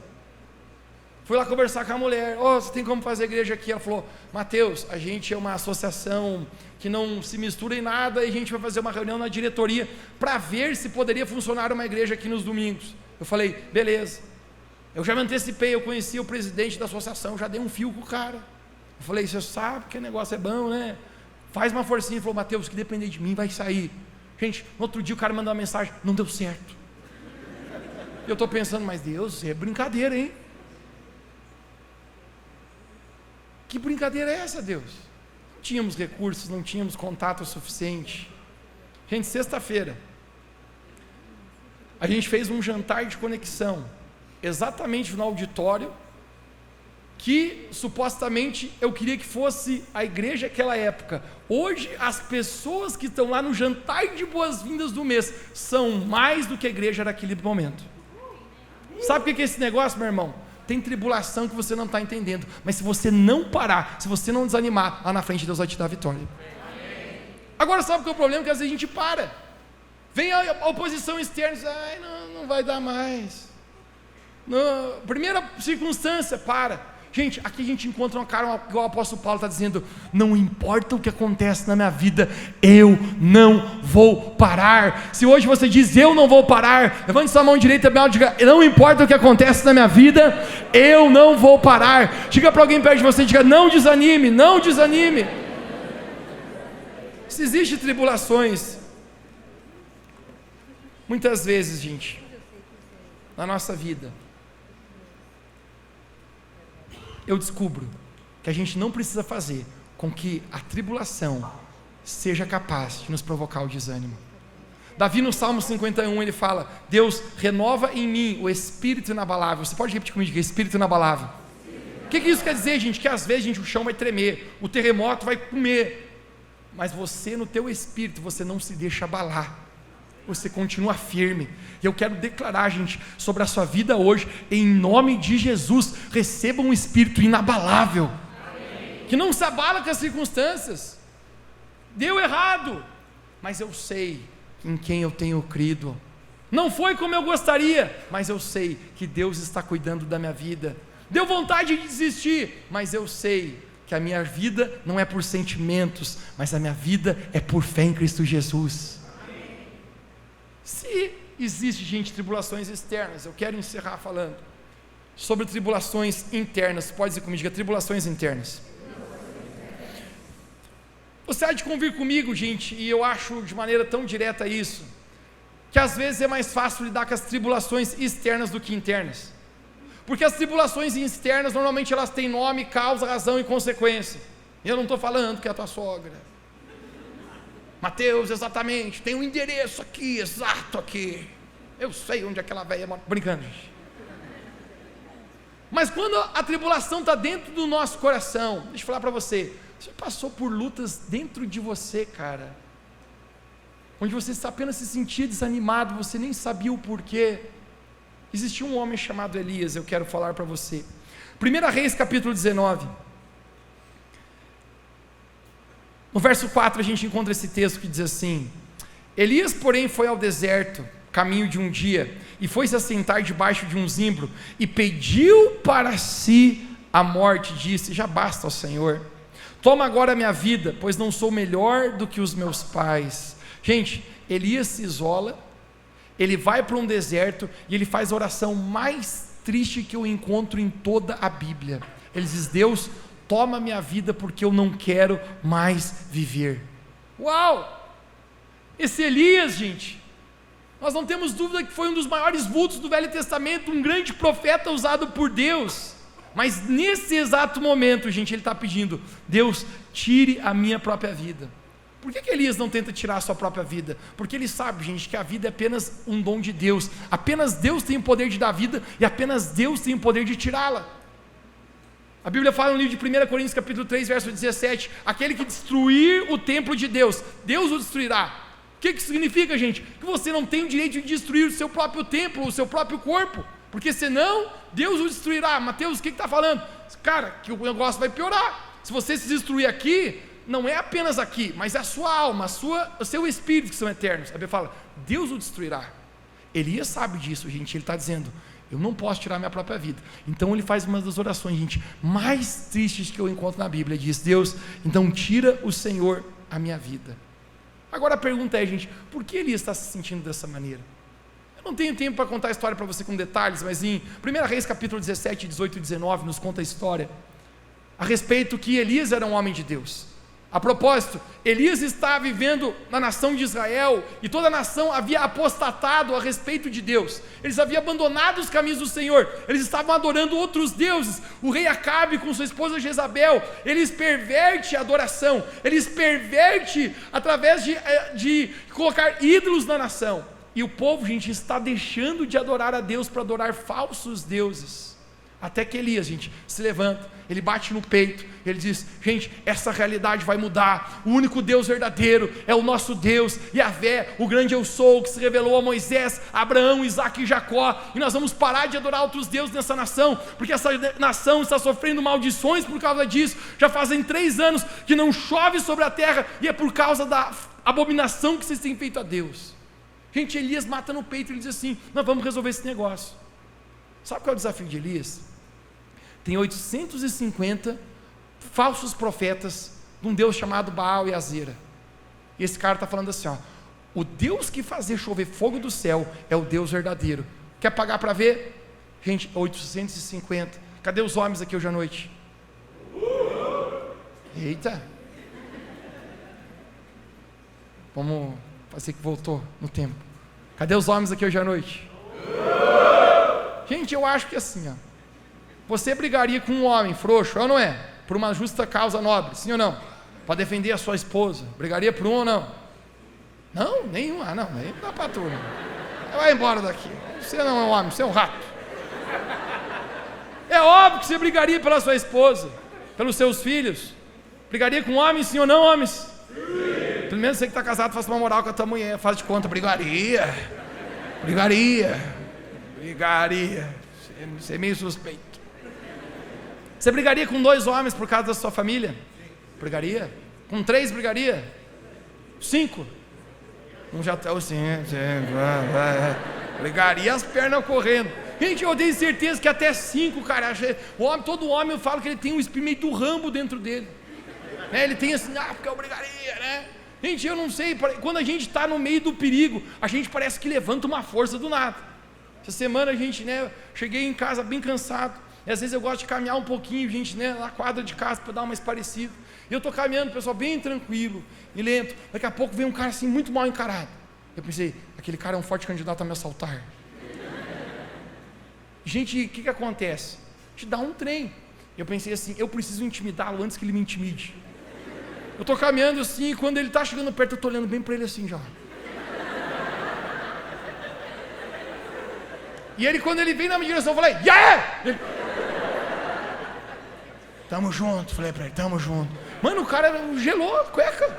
Fui lá conversar com a mulher: você tem como fazer igreja aqui? Ela falou: Mateus, a gente é uma associação que não se mistura em nada, e a gente vai fazer uma reunião na diretoria para ver se poderia funcionar uma igreja aqui nos domingos. Eu falei: beleza. Eu já me antecipei, eu conheci o presidente da associação, já dei um fio com o cara. Eu falei: você sabe que o negócio é bom, né? Faz uma forcinha. Ele falou: Mateus, que depender de mim vai sair. Gente, no outro dia o cara mandou uma mensagem: não deu certo. Eu estou pensando: mas Deus, é brincadeira, hein? Que brincadeira é essa, Deus? Não tínhamos recursos, não tínhamos contato suficiente. Gente, sexta-feira a gente fez um jantar de conexão, exatamente no auditório, que supostamente eu queria que fosse a igreja daquela época. Hoje as pessoas que estão lá no jantar de boas-vindas do mês são mais do que a igreja daquele momento. Sabe o que é esse negócio, meu irmão? Tem tribulação que você não está entendendo, mas se você não parar, se você não desanimar, lá na frente Deus vai te dar a vitória. Agora sabe qual é o problema? Que às vezes a gente para. Vem a oposição externa, diz, ai, não vai dar mais. Não, primeira circunstância, para. Gente, aqui a gente encontra uma cara, igual o apóstolo Paulo está dizendo, não importa o que acontece na minha vida, eu não vou parar. Se hoje você diz, eu não vou parar, levante sua mão direita bem alto e diga, não importa o que acontece na minha vida, eu não vou parar. Diga para alguém perto de você, diga, não desanime, não desanime. Se existem tribulações, muitas vezes, gente, na nossa vida, eu descubro que a gente não precisa fazer com que a tribulação seja capaz de nos provocar o desânimo. Davi no Salmo 51 ele fala, Deus renova em mim o espírito inabalável. Você pode repetir comigo, espírito inabalável? O que isso quer dizer, gente? Que às vezes, gente, o chão vai tremer, o terremoto vai comer, mas você no teu espírito, você não se deixa abalar, você continua firme. E eu quero declarar, gente, sobre a sua vida hoje, em nome de Jesus, receba um espírito inabalável. Amém. Que não se abala com as circunstâncias. Deu errado, mas eu sei em quem eu tenho crido. Não foi como eu gostaria, mas eu sei que Deus está cuidando da minha vida. Deu vontade de desistir, mas eu sei que a minha vida não é por sentimentos, mas a minha vida é por fé em Cristo Jesus. Se existe, gente, tribulações externas, eu quero encerrar falando sobre tribulações internas. Pode dizer comigo, diga, tribulações internas. Você há de convir comigo, gente, e eu acho de maneira tão direta isso, que às vezes é mais fácil lidar com as tribulações externas do que internas, porque as tribulações externas, normalmente elas têm nome, causa, razão e consequência. Eu não estou falando que é a tua sogra, Mateus, exatamente, tem um endereço aqui, exato aqui, eu sei onde aquela velha mora, brincando, gente. Mas quando a tribulação está dentro do nosso coração, deixa eu falar para você, você passou por lutas dentro de você, cara, onde você apenas se sentia desanimado, você nem sabia o porquê. Existia um homem chamado Elias, eu quero falar para você. 1 Reis capítulo 19, no verso 4 a gente encontra esse texto que diz assim: Elias porém foi ao deserto, caminho de um dia, e foi se assentar debaixo de um zimbro, e pediu para si a morte, disse, já basta, ó Senhor, toma agora a minha vida, pois não sou melhor do que os meus pais. Gente, Elias se isola, ele vai para um deserto, e ele faz a oração mais triste que eu encontro em toda a Bíblia. Ele diz, Deus, toma minha vida, porque eu não quero mais viver. Uau! Esse Elias, gente, nós não temos dúvida que foi um dos maiores vultos do Velho Testamento, um grande profeta usado por Deus, mas nesse exato momento, gente, ele está pedindo, Deus, tire a minha própria vida. Por que Elias não tenta tirar a sua própria vida? Porque ele sabe, gente, que a vida é apenas um dom de Deus, apenas Deus tem o poder de dar vida, e apenas Deus tem o poder de tirá-la. A Bíblia fala no livro de 1 Coríntios capítulo 3, verso 17, aquele que destruir o templo de Deus, Deus o destruirá. O que significa, gente? Que você não tem o direito de destruir o seu próprio templo, o seu próprio corpo, porque senão Deus o destruirá. Mateus, o que está falando? Cara, que o negócio vai piorar. Se você se destruir aqui, não é apenas aqui, mas é a sua alma, o seu espírito que são eternos. A Bíblia fala, Deus o destruirá. Elias sabe disso, gente, ele está dizendo, eu não posso tirar minha própria vida. Então ele faz uma das orações, gente, mais tristes que eu encontro na Bíblia. Ele diz, Deus, então tira o Senhor a minha vida. Agora a pergunta é, gente, por que Elias está se sentindo dessa maneira? Eu não tenho tempo para contar a história para você com detalhes, mas em 1 Reis capítulo 17, 18 e 19 nos conta a história a respeito que Elias era um homem de Deus. A propósito, Elias estava vivendo na nação de Israel, e toda a nação havia apostatado a respeito de Deus, eles haviam abandonado os caminhos do Senhor, eles estavam adorando outros deuses. O rei Acabe com sua esposa Jezabel, eles pervertem a adoração, eles pervertem através de colocar ídolos na nação, e o povo, gente, está deixando de adorar a Deus para adorar falsos deuses. Até que Elias, gente, se levanta, ele bate no peito, ele diz, gente, essa realidade vai mudar, o único Deus verdadeiro é o nosso Deus, Yahvé, o grande eu sou, que se revelou a Moisés, Abraão, Isaque e Jacó, e nós vamos parar de adorar outros deuses nessa nação, porque essa nação está sofrendo maldições por causa disso. Já fazem 3 anos que não chove sobre a terra, e é por causa da abominação que vocês têm feito a Deus. Gente, Elias mata no peito, ele diz assim: nós vamos resolver esse negócio. Sabe qual é o desafio de Elias? Tem 850 falsos profetas de um Deus chamado Baal e Azera. E esse cara está falando assim, ó: o Deus que fazia chover fogo do céu é o Deus verdadeiro. Quer pagar para ver? Gente, 850. Cadê os homens aqui hoje à noite? Eita! Vamos fazer que voltou no tempo. Cadê os homens aqui hoje à noite? Gente, eu acho que assim, ó, você brigaria com um homem frouxo, é ou não é? Por uma justa causa nobre, sim ou não? Para defender a sua esposa, brigaria por um ou não? Não, nenhum. Ah, não, aí não dá para tudo. Vai embora daqui. Você não é um homem, você é um rato. É óbvio que você brigaria pela sua esposa, pelos seus filhos. Brigaria com homens, sim ou não, homens? Sim. Pelo menos você que está casado, faça uma moral com a tua mulher, faz de conta, brigaria. Você é meio suspeito. Você brigaria com 2 homens por causa da sua família? Brigaria? Com 3 brigaria? 5? Um já está assim, brigaria as pernas correndo. Gente, eu tenho certeza que até 5, cara. Todo homem, eu falo que ele tem um espírito meio do Rambo dentro dele, né? Ele tem assim, porque eu brigaria, né? Gente, eu não sei, quando a gente está no meio do perigo, a gente parece que levanta uma força do nada. Essa semana a gente, né, cheguei em casa bem cansado, e às vezes eu gosto de caminhar um pouquinho, gente, né, na quadra de casa para dar uma esparecida. E eu estou caminhando, pessoal, bem tranquilo e lento. Daqui a pouco vem um cara assim, muito mal encarado. Eu pensei, aquele cara é um forte candidato a me assaltar. Gente, o que acontece? Te dá um trem. Eu pensei assim, eu preciso intimidá-lo antes que ele me intimide. Eu estou caminhando assim, e quando ele está chegando perto, eu estou olhando bem para ele assim já. E ele, quando ele vem na minha direção, eu falei, ele, tamo junto, falei para ele, tamo junto. Mano, o cara gelou a cueca.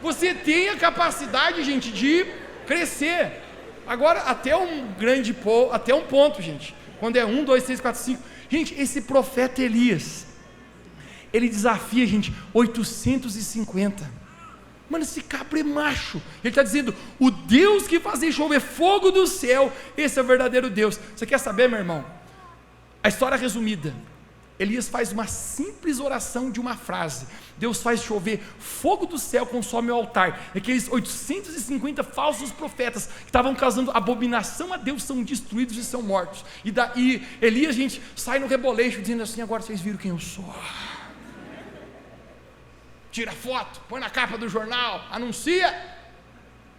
Você tem a capacidade, gente, de crescer. Agora, até um ponto, gente. Quando é 1, 2, 3, 4, 5. Gente, esse profeta Elias, ele desafia, gente, 850. Mano, esse cabra é macho. Ele está dizendo, o Deus que fazia chover fogo do céu, esse é o verdadeiro Deus. Você quer saber, meu irmão? A história resumida: Elias faz uma simples oração de uma frase. Deus faz chover fogo do céu, consome o altar. E aqueles 850 falsos profetas que estavam causando abominação a Deus são destruídos e são mortos. E daí Elias, gente, sai no rebolejo dizendo assim, agora vocês viram quem eu sou. Tira foto, põe na capa do jornal, anuncia.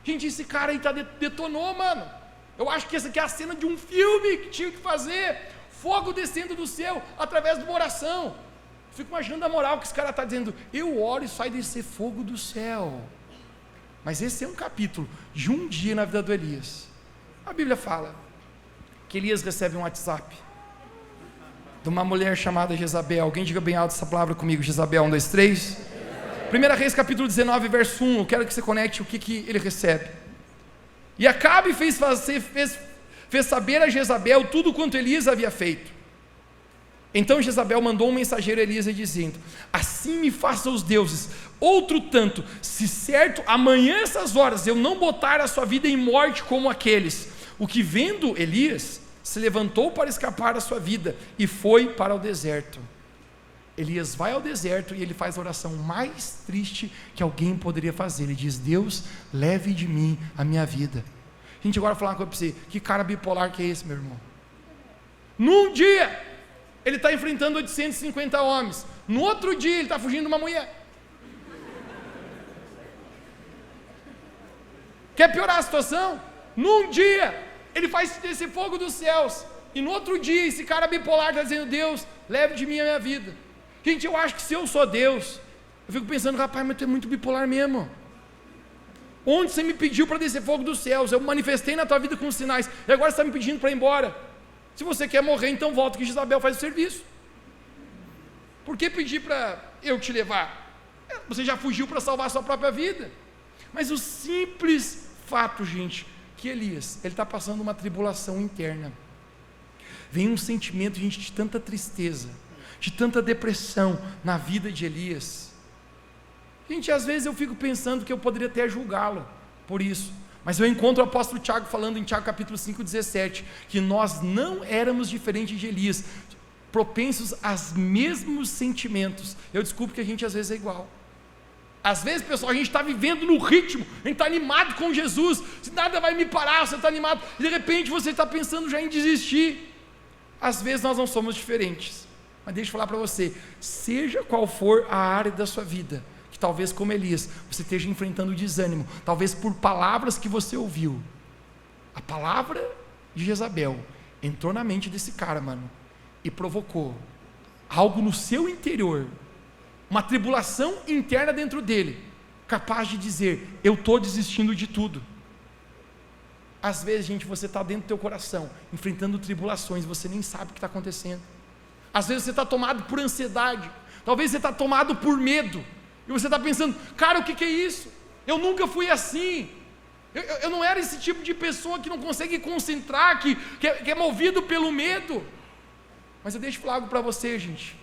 Gente, esse cara aí detonou, mano. Eu acho que essa aqui é a cena de um filme que tinha que fazer. Fogo descendo do céu através de uma oração. Fico imaginando a moral que esse cara está dizendo. Eu oro e sai descer fogo do céu. Mas esse é um capítulo de um dia na vida do Elias. A Bíblia fala que Elias recebe um WhatsApp de uma mulher chamada Jezabel. Alguém diga bem alto essa palavra comigo. Jezabel, 1, 2, 3. 1 Reis capítulo 19, verso 1. Eu quero que você conecte o que ele recebe. E Acabe fez saber a Jezabel tudo quanto Elias havia feito. Então Jezabel mandou um mensageiro a Elias dizendo, assim me façam os deuses, outro tanto, se certo amanhã essas horas eu não botar a sua vida em morte como aqueles. O que vendo Elias, se levantou para escapar da sua vida e foi para o deserto. Elias vai ao deserto e ele faz a oração mais triste que alguém poderia fazer. Ele diz, Deus, leve de mim a minha vida. Gente, agora eu vou falar uma coisa para você, que cara bipolar que é esse, meu irmão? Num dia, ele está enfrentando 850 homens, no outro dia ele está fugindo de uma mulher. Quer piorar a situação? Num dia, ele faz esse fogo dos céus, e no outro dia, esse cara bipolar está dizendo, Deus, leve de mim a minha vida. Gente, eu acho que se eu sou Deus, eu fico pensando, rapaz, mas tu é muito bipolar mesmo. Onde você me pediu para descer fogo dos céus, eu manifestei na tua vida com sinais, e agora você está me pedindo para ir embora. Se você quer morrer, então volta que Jezabel faz o serviço. Por que pedir para eu te levar? Você já fugiu para salvar a sua própria vida. Mas o simples fato, gente, que Elias, ele está passando uma tribulação interna. Vem um sentimento, gente, de tanta tristeza, de tanta depressão na vida de Elias. Gente, às vezes eu fico pensando que eu poderia até julgá-lo por isso, mas eu encontro o apóstolo Tiago falando em Tiago capítulo 5:17, que nós não éramos diferentes de Elias, propensos aos mesmos sentimentos. Eu desculpo que a gente às vezes é igual. Às vezes, pessoal, a gente está vivendo no ritmo, a gente está animado com Jesus, se nada vai me parar, você está animado, e de repente você está pensando já em desistir. Às vezes nós não somos diferentes, mas deixa eu falar para você, seja qual for a área da sua vida, que talvez como Elias, você esteja enfrentando desânimo, talvez por palavras que você ouviu, a palavra de Jezabel entrou na mente desse cara, mano, e provocou algo no seu interior, uma tribulação interna dentro dele, capaz de dizer, eu estou desistindo de tudo. Às vezes, gente, você está dentro do teu coração, enfrentando tribulações, você nem sabe o que está acontecendo. Às vezes você está tomado por ansiedade, talvez você está tomado por medo, e você está pensando, cara, o que é isso? Eu nunca fui assim, eu não era esse tipo de pessoa que não consegue concentrar, que é movido pelo medo. Mas eu deixo falar algo para você, gente,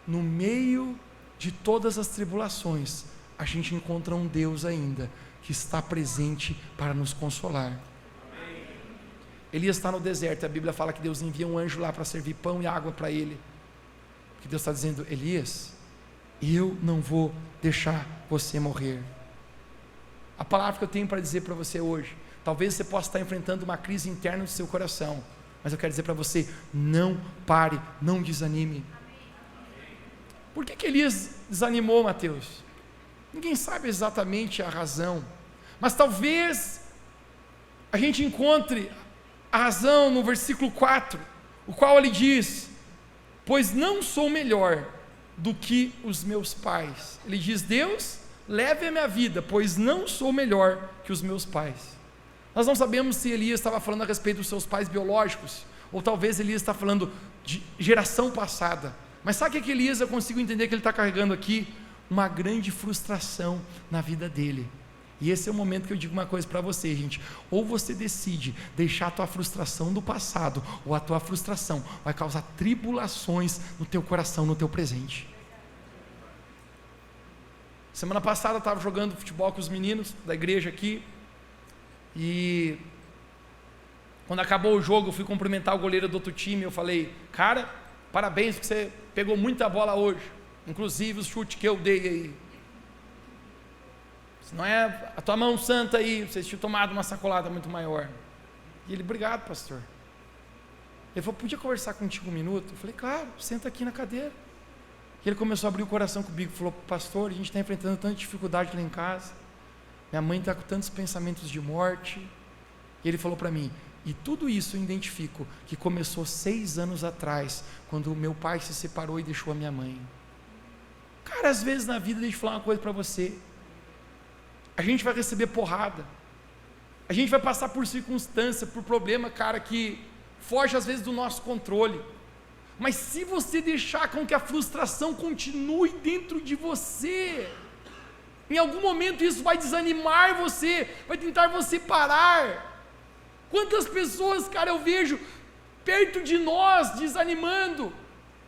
no meio de todas as tribulações, a gente encontra um Deus ainda, que está presente para nos consolar. Amém. Elias está no deserto, a Bíblia fala que Deus envia um anjo lá para servir pão e água para ele, porque Deus está dizendo, Elias, eu não vou deixar você morrer. A palavra que eu tenho para dizer para você hoje, talvez você possa estar enfrentando uma crise interna no seu coração, mas eu quero dizer para você, não pare, não desanime. Por que Elias desanimou, Mateus? Ninguém sabe exatamente a razão, mas talvez a gente encontre a razão no versículo 4, o qual ele diz, pois não sou melhor do que os meus pais. Ele diz, Deus, leve a minha vida, pois não sou melhor que os meus pais. Nós não sabemos se Elias estava falando a respeito dos seus pais biológicos, ou talvez Elias está falando de geração passada. Mas sabe o que Elias, eu consigo entender que ele está carregando aqui? Uma grande frustração na vida dele. E esse é o momento que eu digo uma coisa para você, gente, ou você decide deixar a tua frustração do passado, ou a tua frustração vai causar tribulações no teu coração, no teu presente. Semana passada eu estava jogando futebol com os meninos da igreja aqui, e quando acabou o jogo eu fui cumprimentar o goleiro do outro time, eu falei, cara, parabéns porque você pegou muita bola hoje, inclusive o chute que eu dei aí, se não é a tua mão santa aí, você tinha tomado uma sacolada muito maior. E ele, obrigado pastor. Ele falou, podia conversar contigo um minuto? Eu falei, claro, senta aqui na cadeira. E ele começou a abrir o coração comigo, falou, pastor, a gente está enfrentando tanta dificuldade lá em casa, minha mãe está com tantos pensamentos de morte. E ele falou para mim, e tudo isso eu identifico que começou 6 anos atrás, quando o meu pai se separou e deixou a minha mãe. Cara, às vezes na vida, deixa eu falar uma coisa para você, a gente vai receber porrada, a gente vai passar por circunstância, por problema, cara, que foge às vezes do nosso controle, mas se você deixar com que a frustração continue dentro de você, em algum momento isso vai desanimar você, vai tentar você parar. Quantas pessoas, cara, eu vejo perto de nós desanimando.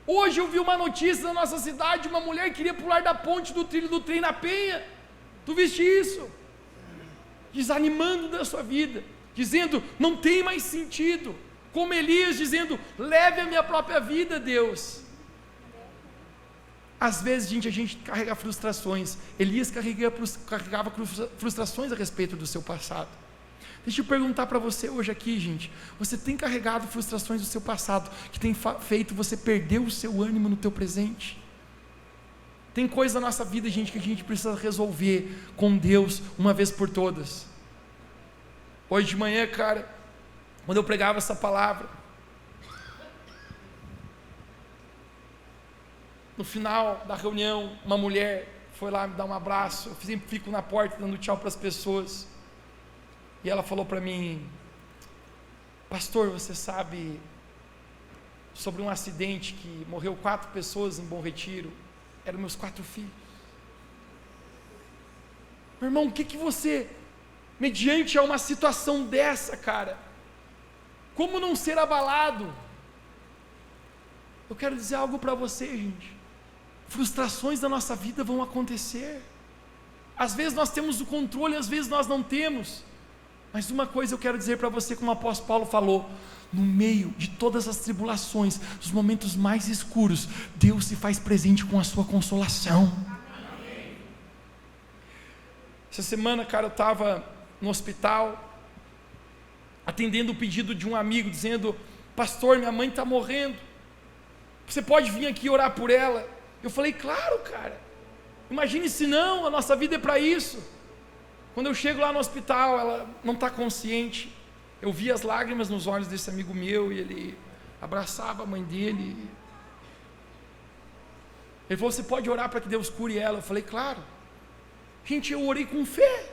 Hoje eu vi uma notícia na nossa cidade, uma mulher queria pular da ponte do trilho do trem na Penha. Tu viste isso? Desanimando da sua vida, dizendo, não tem mais sentido, como Elias dizendo, leve a minha própria vida, Deus. Às vezes, gente, a gente carrega frustrações. Elias carregava frustrações a respeito do seu passado. Deixa eu perguntar para você hoje aqui, gente, você tem carregado frustrações do seu passado, que tem feito você perder o seu ânimo no teu presente? Tem coisa na nossa vida, gente, que a gente precisa resolver com Deus, uma vez por todas. Hoje de manhã, cara, quando eu pregava essa palavra, no final da reunião, uma mulher foi lá me dar um abraço, eu sempre fico na porta dando tchau para as pessoas, e ela falou para mim, pastor, você sabe sobre um acidente que morreu 4 pessoas em Bom Retiro, eram meus 4 filhos. Meu irmão, o que você, mediante a uma situação dessa, cara, como não ser abalado? Eu quero dizer algo para você, gente, frustrações da nossa vida vão acontecer, Às vezes nós temos o controle, às vezes nós não temos. Mas uma coisa eu quero dizer para você, como o apóstolo Paulo falou: no meio de todas as tribulações, dos momentos mais escuros, Deus se faz presente com a sua consolação. Essa semana, cara, eu estava no hospital, atendendo o pedido de um amigo, dizendo: pastor, minha mãe está morrendo, você pode vir aqui orar por ela? Eu falei: claro, cara, imagine se não, a nossa vida é para isso. Quando eu chego lá no hospital, ela não está consciente, eu vi as lágrimas nos olhos desse amigo meu, e ele abraçava a mãe dele. Ele falou: você pode orar para que Deus cure ela? Eu falei: claro. Gente, eu orei com fé,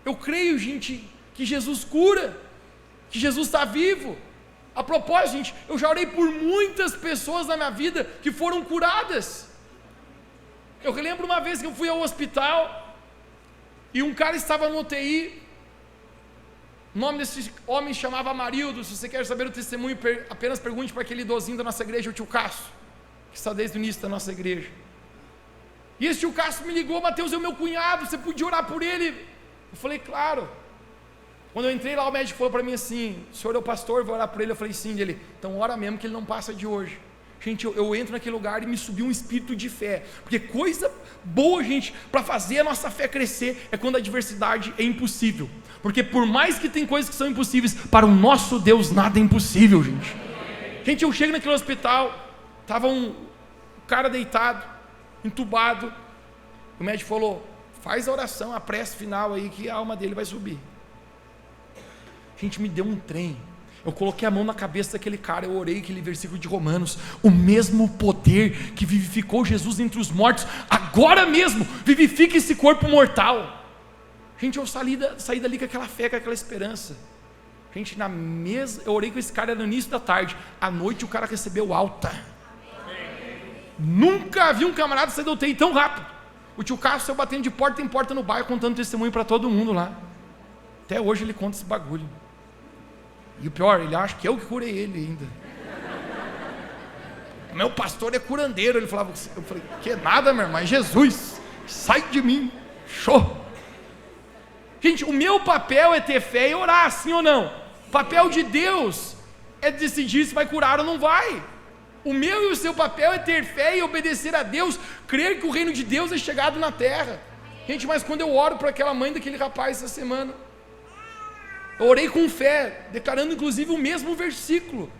eu creio, gente, que Jesus cura, que Jesus está vivo. A propósito, gente, eu já orei por muitas pessoas na minha vida que foram curadas. Eu lembro uma vez que eu fui ao hospital, e um cara estava no UTI, o nome desse homem chamava Amarildo. Se você quer saber o testemunho, apenas pergunte para aquele idosinho da nossa igreja, o tio Cássio, que está desde o início da nossa igreja. E esse tio Cássio me ligou: Mateus, é o meu cunhado, você podia orar por ele? Eu falei: claro. Quando eu entrei lá, o médico falou para mim assim: o senhor é o pastor, vou orar por ele? Eu falei: sim. Ele: então ora mesmo, que ele não passa de hoje. Gente, eu entro naquele lugar e me subiu um espírito de fé, porque coisa boa, gente, para fazer a nossa fé crescer, é quando a adversidade é impossível, porque por mais que tem coisas que são impossíveis, para o nosso Deus nada é impossível, gente. Gente, eu chego naquele hospital, estava um cara deitado, entubado, o médico falou: faz a oração, a prece final aí, que a alma dele vai subir. Gente, me deu um trem. Eu coloquei a mão na cabeça daquele cara, eu orei aquele versículo de Romanos: o mesmo poder que vivificou Jesus entre os mortos, agora mesmo vivifica esse corpo mortal. Gente, eu saí dali com aquela fé, com aquela esperança. Gente, eu orei com esse cara no início da tarde, à noite o cara recebeu alta. Nunca vi um camarada sair da UTI tão rápido. O tio Cássio saiu batendo de porta em porta no bairro, contando testemunho para todo mundo lá. Até hoje ele conta esse bagulho. E o pior, ele acha que eu que curei ele ainda. Meu pastor é curandeiro. Ele falava: eu falei: que nada, meu irmão, é Jesus, sai de mim, show. Gente, o meu papel é ter fé e orar, sim ou não? O papel de Deus é decidir se vai curar ou não vai. O meu e o seu papel é ter fé e obedecer a Deus, crer que o reino de Deus é chegado na terra. Gente, mas quando eu oro para aquela mãe daquele rapaz essa semana, eu orei com fé, declarando inclusive o mesmo versículo,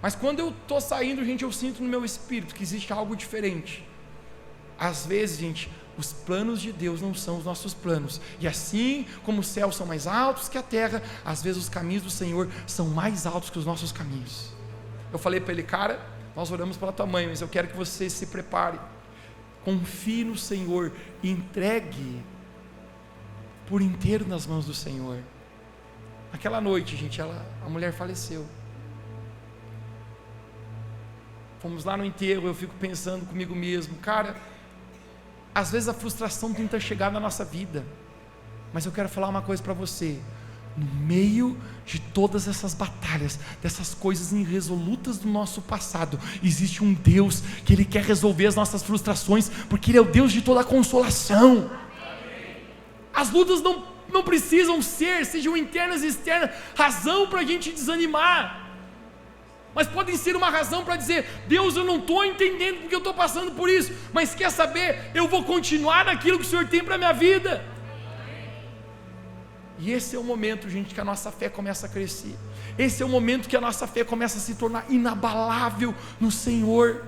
mas quando eu estou saindo, gente, eu sinto no meu espírito que existe algo diferente. Às vezes, gente, os planos de Deus não são os nossos planos, e assim como os céus são mais altos que a terra, às vezes os caminhos do Senhor são mais altos que os nossos caminhos. Eu falei para ele: cara, nós oramos pela tua mãe, mas eu quero que você se prepare, confie no Senhor, e entregue por inteiro nas mãos do Senhor. Aquela noite, gente, a mulher faleceu. Fomos lá no enterro, eu fico pensando comigo mesmo, cara, às vezes a frustração tenta chegar na nossa vida, mas eu quero falar uma coisa para você: no meio de todas essas batalhas, dessas coisas irresolutas do nosso passado, existe um Deus que Ele quer resolver as nossas frustrações, porque Ele é o Deus de toda a consolação. As lutas não precisam sejam internas e externas, razão para a gente desanimar, mas podem ser uma razão para dizer: Deus, eu não estou entendendo porque eu estou passando por isso, mas quer saber, eu vou continuar naquilo que o Senhor tem para a minha vida. E esse é o momento, gente, que a nossa fé começa a crescer. Esse é o momento que a nossa fé começa a se tornar inabalável no Senhor,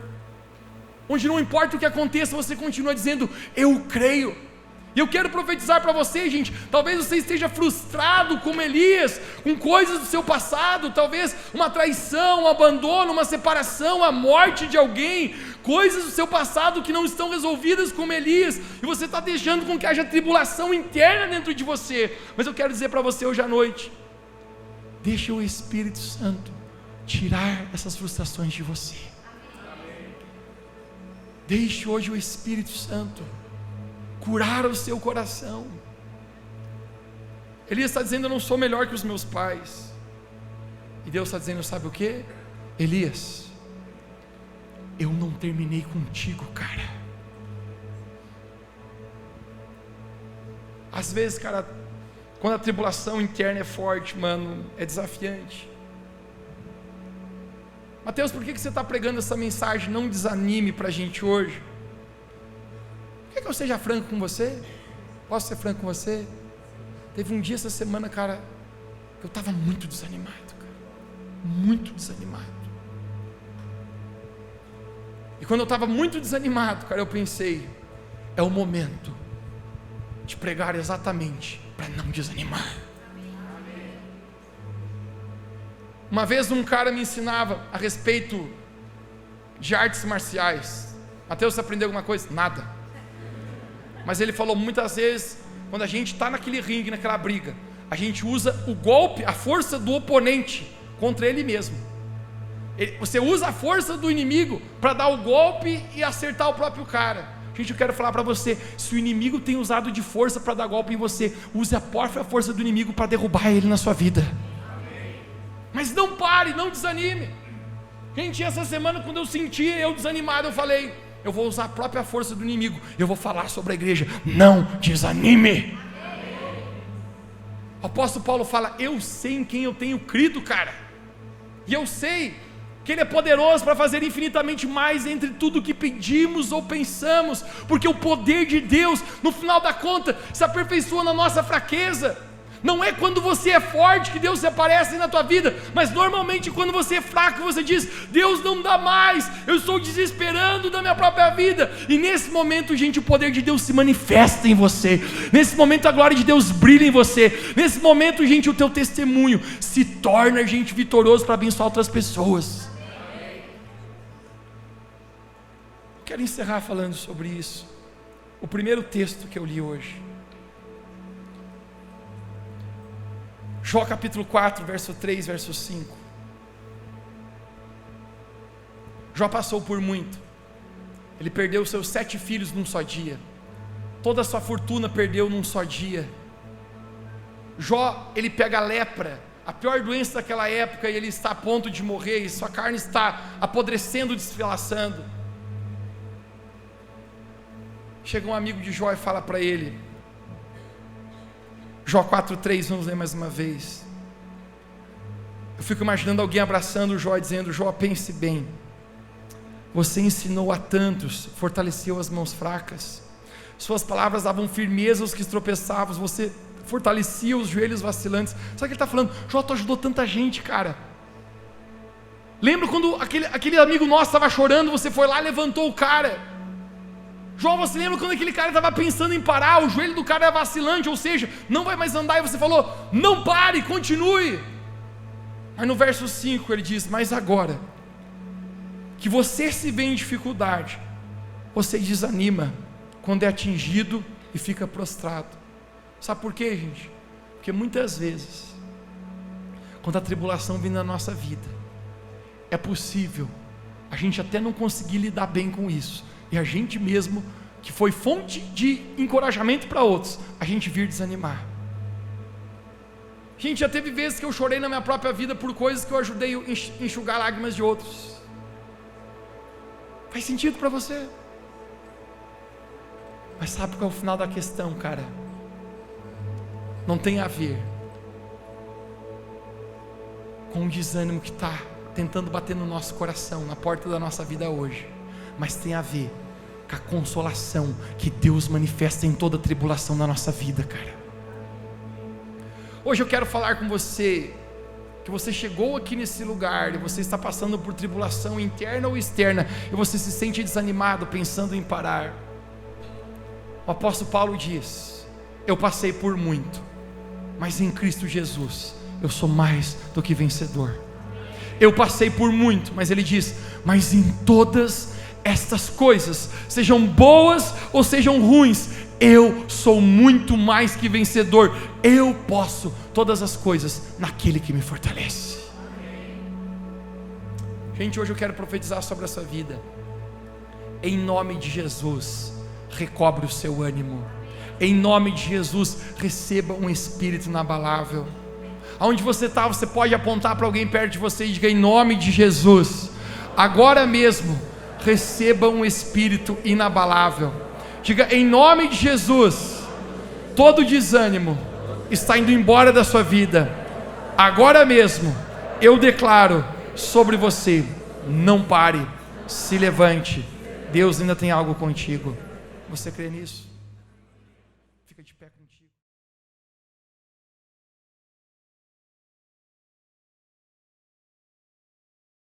onde não importa o que aconteça, você continua dizendo: eu creio. E eu quero profetizar para você, gente, talvez você esteja frustrado como Elias, com coisas do seu passado, talvez uma traição, um abandono, uma separação, a morte de alguém, coisas do seu passado que não estão resolvidas como Elias, e você está deixando com que haja tribulação interna dentro de você. Mas eu quero dizer para você hoje à noite: deixe o Espírito Santo tirar essas frustrações de você. Deixe hoje o Espírito Santo curar o seu coração. Elias está dizendo: eu não sou melhor que os meus pais. E Deus está dizendo: sabe o que, Elias? Eu não terminei contigo, cara. Às vezes, cara, quando a tribulação interna é forte, mano, é desafiante. Mateus, por que você está pregando essa mensagem? Não desanime para a gente hoje. Quer que eu seja franco com você? Posso ser franco com você? Teve um dia essa semana, cara, eu estava muito desanimado, cara. Muito desanimado. E quando eu estava muito desanimado, cara, eu pensei, é o momento de pregar exatamente para não desanimar. Uma vez um cara me ensinava a respeito de artes marciais. Mateus, você aprendeu alguma coisa? Nada. Mas ele falou muitas vezes, quando a gente está naquele ringue, naquela briga, a gente usa o golpe, a força do oponente contra ele mesmo. Você usa a força do inimigo para dar o golpe e acertar o próprio cara. Gente, eu quero falar para você, se o inimigo tem usado de força para dar golpe em você, use a própria força do inimigo para derrubar ele na sua vida. Mas não pare, não desanime. Gente, essa semana quando eu senti eu desanimado, eu falei, eu vou usar a própria força do inimigo, eu vou falar sobre a igreja, não desanime. O apóstolo Paulo fala, eu sei em quem eu tenho crido, cara, e eu sei que Ele é poderoso para fazer infinitamente mais entre tudo que pedimos ou pensamos, porque o poder de Deus, no final da conta, se aperfeiçoa na nossa fraqueza. Não é quando você é forte que Deus se aparece na tua vida, mas normalmente quando você é fraco, você diz, Deus não dá mais, eu estou desesperando da minha própria vida, e nesse momento, gente, o poder de Deus se manifesta em você, nesse momento a glória de Deus brilha em você, nesse momento, gente, o teu testemunho se torna, gente, vitorioso para abençoar outras pessoas. Quero encerrar falando sobre isso. O primeiro texto que eu li hoje, Jó capítulo 4, verso 3, verso 5. Jó passou por muito. Ele perdeu seus 7 filhos num só dia. Toda a sua fortuna perdeu num só dia. Jó, ele pega a lepra, a pior doença daquela época, e ele está a ponto de morrer, e sua carne está apodrecendo, desfilaçando. Chega um amigo de Jó e fala para ele, Jó 4,3, vamos ler mais uma vez. Eu fico imaginando alguém abraçando Jó e dizendo, Jó, pense bem, você ensinou a tantos, fortaleceu as mãos fracas, suas palavras davam firmeza aos que tropeçavam, você fortalecia os joelhos vacilantes. Sabe o que ele está falando? Jó, tu ajudou tanta gente, cara. Lembra quando aquele amigo nosso estava chorando, você foi lá e levantou o cara? João, você lembra quando aquele cara estava pensando em parar, o joelho do cara era vacilante, ou seja, não vai mais andar, e você falou, não pare, continue. Mas no verso 5 ele diz, mas agora, que você se vê em dificuldade, você desanima, quando é atingido e fica prostrado. Sabe por quê, gente? Porque muitas vezes, quando a tribulação vem na nossa vida, é possível a gente até não conseguir lidar bem com isso, e a gente mesmo, que foi fonte de encorajamento para outros, a gente vir desanimar. Gente, já teve vezes que eu chorei na minha própria vida por coisas que eu ajudei a enxugar lágrimas de outros. Faz sentido para você? Mas sabe qual é o final da questão, cara? Não tem a ver com o desânimo que está tentando bater no nosso coração, na porta da nossa vida hoje, mas tem a ver com a consolação que Deus manifesta em toda tribulação na nossa vida, cara. Hoje eu quero falar com você, que você chegou aqui nesse lugar, e você está passando por tribulação interna ou externa, e você se sente desanimado, pensando em parar. O apóstolo Paulo diz, eu passei por muito, mas em Cristo Jesus, eu sou mais do que vencedor. Eu passei por muito, mas ele diz, mas em todas estas coisas, sejam boas ou sejam ruins, eu sou muito mais que vencedor, eu posso todas as coisas naquele que me fortalece. Gente, hoje eu quero profetizar sobre a sua vida, em nome de Jesus, recobre o seu ânimo, em nome de Jesus, receba um espírito inabalável. Aonde você está, você pode apontar para alguém perto de você e diga, em nome de Jesus, agora mesmo, receba um espírito inabalável. Diga, em nome de Jesus, todo desânimo está indo embora da sua vida. Agora mesmo, eu declaro sobre você: não pare, se levante, Deus ainda tem algo contigo. Você crê nisso? Fica de pé.